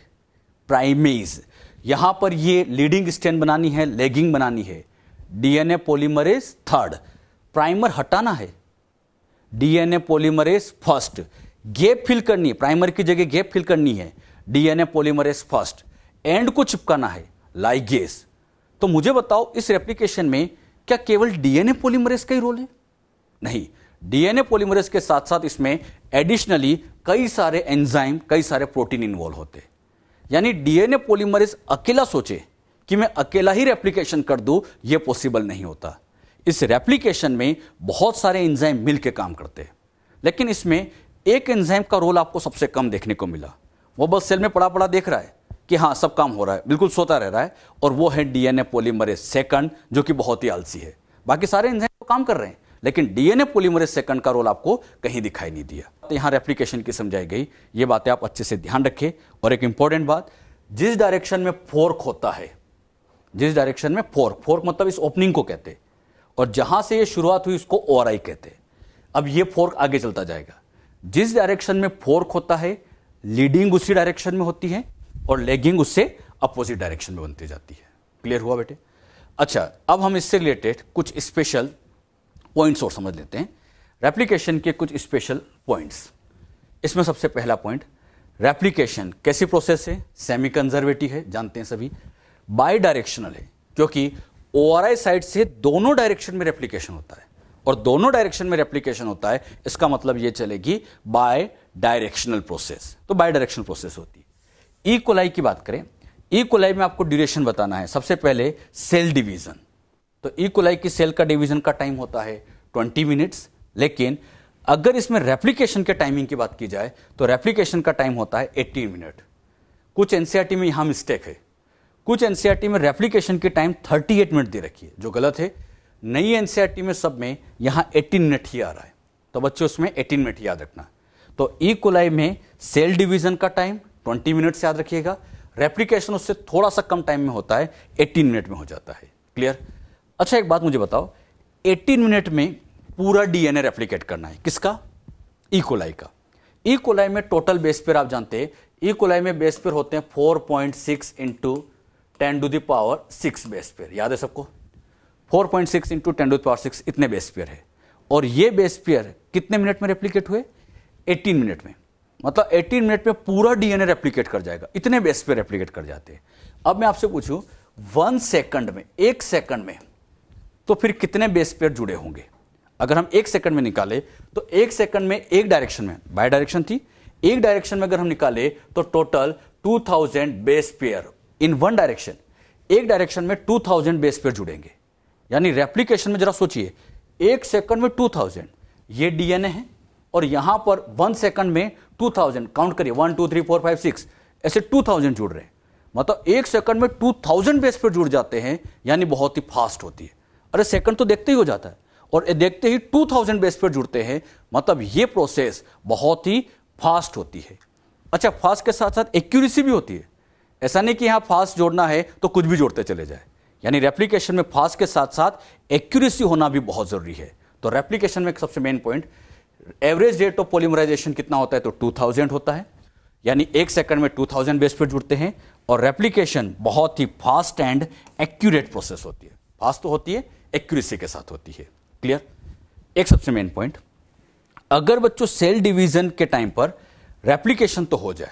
प्राइमेज, यहां पर ये लीडिंग स्ट्रैंड बनानी है, लेगिंग बनानी है डीएनए पॉलीमरेज थर्ड, प्राइमर हटाना है DNA polymerase first, gap fill करनी है, प्राइमर की जगह गैप फिल करनी है डीएनए पॉलीमरेज फर्स्ट, एंड को चिपकाना है लाइगेज। तो मुझे बताओ इस रेप्लिकेशन में क्या केवल डीएनए पॉलीमरेज का ही रोल है? नहीं, डीएनए पॉलीमरेज के साथ साथ इसमें एडिशनली कई सारे एंजाइम, कई सारे प्रोटीन इन्वॉल्व होते हैं। यानी डीएनए पॉलीमरेज अकेला सोचे कि मैं अकेला ही रेप्लिकेशन कर दूं, यह पॉसिबल नहीं होता। इस रेप्लिकेशन में बहुत सारे एंजाइम मिलकर काम करते हैं, लेकिन इसमें एक एंजाइम का रोल आपको सबसे कम देखने को मिला। वो बस सेल में पड़ा पड़ा देख रहा है कि हाँ सब काम हो रहा है, बिल्कुल सोता रह रहा है, और वो है डीएनए पॉलीमरेज सेकंड, जो कि बहुत ही आलसी है। बाकी सारे एंजाइम तो काम कर रहे हैं, लेकिन डीएनए पॉलीमरेज सेकंड का रोल आपको कहीं दिखाई नहीं दिया। तो यहां रेप्लिकेशन की समझाई गई, ये बातें आप अच्छे से ध्यान रखें। और एक इंपॉर्टेंट बात, जिस डायरेक्शन में फोर्क होता है, जिस डायरेक्शन में फोर्क मतलब इस ओपनिंग को कहते हैं, और जहां से ये शुरुआत हुई उसको ओआरआई कहते हैं। अब ये फोर्क आगे चलता जाएगा, जिस डायरेक्शन में फोर्क होता है लीडिंग उसी डायरेक्शन में होती है और लेगिंग उससे अपोजिट डायरेक्शन में बनती जाती है। क्लियर हुआ बेटे? अच्छा, अब हम इससे रिलेटेड कुछ स्पेशल पॉइंट्स और समझ लेते हैं, रेप्लिकेशन के कुछ स्पेशल पॉइंट्स। इसमें सबसे पहला पॉइंट, रेप्लिकेशन कैसी प्रोसेस है? सेमी कंजर्वेटिव है, जानते हैं सभी। बाई डायरेक्शनल है, क्योंकि ओआरआई साइड से दोनों डायरेक्शन में रेप्लिकेशन होता है, और दोनों डायरेक्शन में रेप्लिकेशन होता है, इसका मतलब यह चलेगी बाय डायरेक्शनल प्रोसेस। तो बाय डायरेक्शनल प्रोसेस होती है। ई कोलाई की बात करें, ई कोलाई में आपको ड्यूरेशन बताना है। सबसे पहले सेल डिवीजन, तो ई कोलाई की सेल का डिवीजन का टाइम होता है 20 मिनट्स, लेकिन अगर इसमें रेप्लिकेशन के टाइमिंग की बात की जाए तो रेप्लिकेशन का टाइम होता है 18 मिनट। कुछ एनसीईआरटी में यहां मिस्टेक है, कुछ एनसीईआरटी में रेप्लिकेशन की टाइम 38 मिनट दे रखी है, जो गलत है। नई एनसीईआरटी में सब में यहां 18 मिनट ही आ रहा है, तो बच्चों उसमें 18 मिनट याद रखना। तो ई कोलाई में सेल डिवीजन का टाइम 20 मिनट से याद रखिएगा, रेप्लिकेशन उससे थोड़ा सा कम टाइम में होता है, 18 मिनट में हो जाता है। क्लियर? अच्छा, एक बात मुझे बताओ, 18 मिनट में पूरा डीएनए रेप्लिकेट करना है, किसका? ई कोलाई का। ई कोलाई में टोटल बेस पेयर आप जानते हैं, ई कोलाई में बेस पेयर होते हैं 4.6 इंटू 10⁻6 बेस पेयर, याद है सबको? 4.6 इंटू 10⁻6 इतने बेस पेयर है, और ये बेस पेयर कितने मिनट में रेप्लिकेट हुए? 18 मिनट में। मतलब 18 मिनट में पूरा डीएनए रेप्लिकेट कर जाएगा, इतने बेस पेयर रेप्लिकेट कर जाते हैं। अब मैं आपसे पूछूं 1 सेकंड में, 1 सेकंड में तो फिर कितने बेस पेयर जुड़े होंगे? अगर हम 1 सेकंड में निकाले तो 1 सेकंड में एक डायरेक्शन में, बाय डायरेक्शन थी, एक डायरेक्शन में अगर हम निकाले तो total 2000 base pair in one direction, एक डायरेक्शन में 2000 बेस पेयर जुड़ेंगे। यानी रेप्लिकेशन में जरा सोचिए, 1 सेकंड में 2000, ये डीएनए है और यहां पर 1 सेकंड में 2000, काउंट करिए 1 2 3 4 5 6, ऐसे 2000 जुड़ रहे हैं। मतलब 1 सेकंड में 2000 बेस पेयर जुड़ जाते हैं, यानी बहुत ही फास्ट होती है। अरे सेकंड तो देखते ही हो जाता है, और देखते ही 2000 बेस पेयर जुड़ते हैं, मतलब ये प्रोसेस बहुत ही फास्ट होती है। अच्छा, फास्ट के साथ साथ एक्यूरेसी भी होती है। ऐसा नहीं कि यहां फास्ट जोड़ना है तो कुछ भी जोड़ते चले जाए, यानी रेप्लिकेशन में फास्ट के साथ साथ एक्यूरेसी होना भी बहुत जरूरी है। तो रेप्लिकेशन में सबसे main point, average rate of polymerization कितना होता है, तो 2000 होता है, यानी 1 सेकंड में 2000 बेस पेयर जुड़ते हैं। और रेप्लिकेशन बहुत ही फास्ट एंड एक्यूरेट प्रोसेस होती है। फास्ट तो होती है, एक्यूरेसी के साथ होती है। क्लियर? एक सबसे मेन पॉइंट, अगर बच्चों सेल डिवीजन के टाइम पर रेप्लिकेशन तो हो जाए,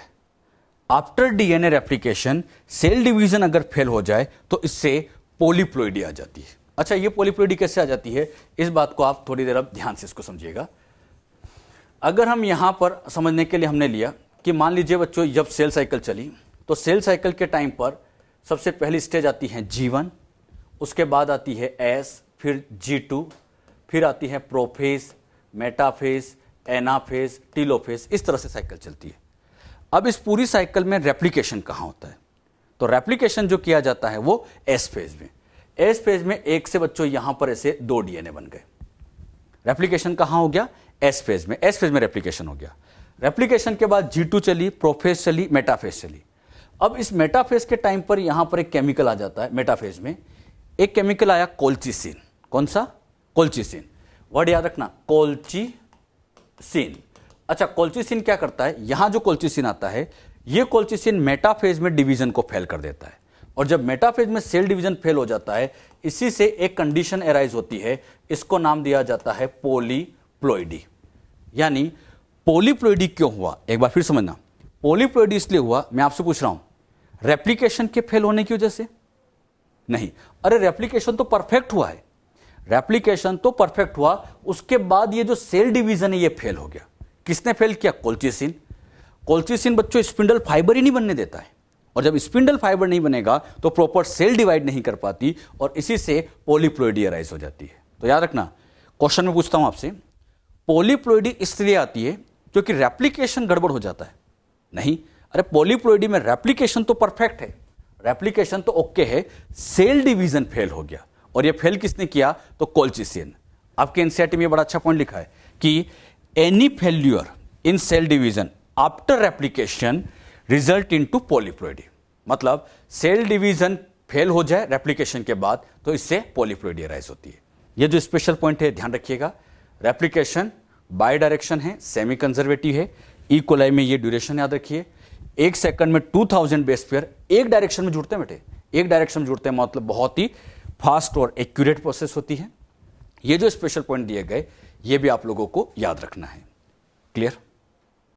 after DNA replication cell division अगर फेल हो जाए तो इससे पॉलीप्लॉइडी आ जाती है। अच्छा, ये पॉलीप्लॉइडी कैसे आ जाती है, इस बात को आप थोड़ी देर अब ध्यान से इसको समझिएगा। अगर हम यहां पर समझने के लिए हमने लिया कि मान लीजिए बच्चों, जब सेल साइकिल चली तो सेल साइकिल के टाइम पर सबसे पहली स्टेज आती है G1, उसके बाद आती है S, फिर G2, फिर आती है प्रोफेज, मेटाफेज, एनाफेज, टीलोफेज, इस तरह से साइकिल चलती है। अब इस पूरी साइकिल में रेप्लिकेशन कहां होता है, तो रेप्लिकेशन जो किया जाता है वो एस फेज में। एस फेज में एक से बच्चों यहां पर ऐसे 2 डीएनए बन गए। रेप्लिकेशन कहां हो गया, एस फेज में। एस फेज में रेप्लिकेशन हो गया। रेप्लिकेशन के बाद G2 चली, प्रोफेज चली, मेटाफेज चली। अब इस मेटाफेज के टाइम पर यहां पर एक केमिकल आ जाता है। मेटाफेज में एक केमिकल आया कोल्चिसिन। कौन सा, कोल्चिसिन। वर्ड याद रखना, कोल्चिसिन। अच्छा, कोल्चिसिन क्या करता है, यहां जो कोल्चिसिन आता है, यह कोल्चिसिन मेटाफेज में डिवीजन को फेल कर देता है। और जब मेटाफेज में सेल डिवीजन फेल हो जाता है, इसी से एक कंडीशन एराइज होती है, इसको नाम दिया जाता है पॉलीप्लॉइडी। यानी पॉलीप्लॉइडी क्यों हुआ, एक बार फिर समझना। पॉलीप्लॉइडी इसलिए हुआ, मैं आपसे पूछ रहा हूं, रेप्लिकेशन के फेल होने की वजह से नहीं। अरे रेप्लिकेशन तो परफेक्ट हुआ है, रेप्लिकेशन तो परफेक्ट हुआ, उसके बाद ये जो सेल डिवीजन है ये फेल हो गया। किसने फेल किया, कोल्चिसिन। कोल्चिसिन बच्चों स्पिंडल फाइबर ही नहीं बनने देता है, और जब स्पिंडल फाइबर नहीं बनेगा तो प्रॉपर सेल डिवाइड नहीं कर पाती, और इसी से पॉलीप्लॉइडी अराइज हो जाती है। तो याद रखना, क्वेश्चन में पूछता हूं आपसे, पॉलीप्लॉइडी इसलिए आती है क्योंकि रेप्लिकेशन गड़बड़ हो जाता है, नहीं। अरे पॉलीप्लॉइडी में रेप्लिकेशन तो परफेक्ट है, रेप्लिकेशन तो ओके है, सेल डिवीजन फेल हो गया। और ये फेल किसने किया, तो कोल्चिसिन। आपके एनसीईआरटी में बड़ा अच्छा पॉइंट लिखा है कि any failure in cell division after replication result into polyploidy. मतलब सेल डिवीजन फेल हो जाए रेप्लिकेशन के बाद तो इससे पॉलीप्लॉइडी अराइज होती है। ये जो स्पेशल पॉइंट है ध्यान रखिएगा, रेप्लिकेशन बाय डायरेक्शन है, सेमी कंजर्वेटिव है। ई कोलाई में ये ड्यूरेशन याद रखिए, 1 सेकंड में 2000 बेस पेयर एक डायरेक्शन में जुड़ते हैं बेटे, एक डायरेक्शन में जुड़ते हैं, मतलब बहुत ही फास्ट और एक्यूरेट प्रोसेस होती है। ये जो स्पेशल पॉइंट दिए गए ये भी आप लोगों को याद रखना है। क्लियर?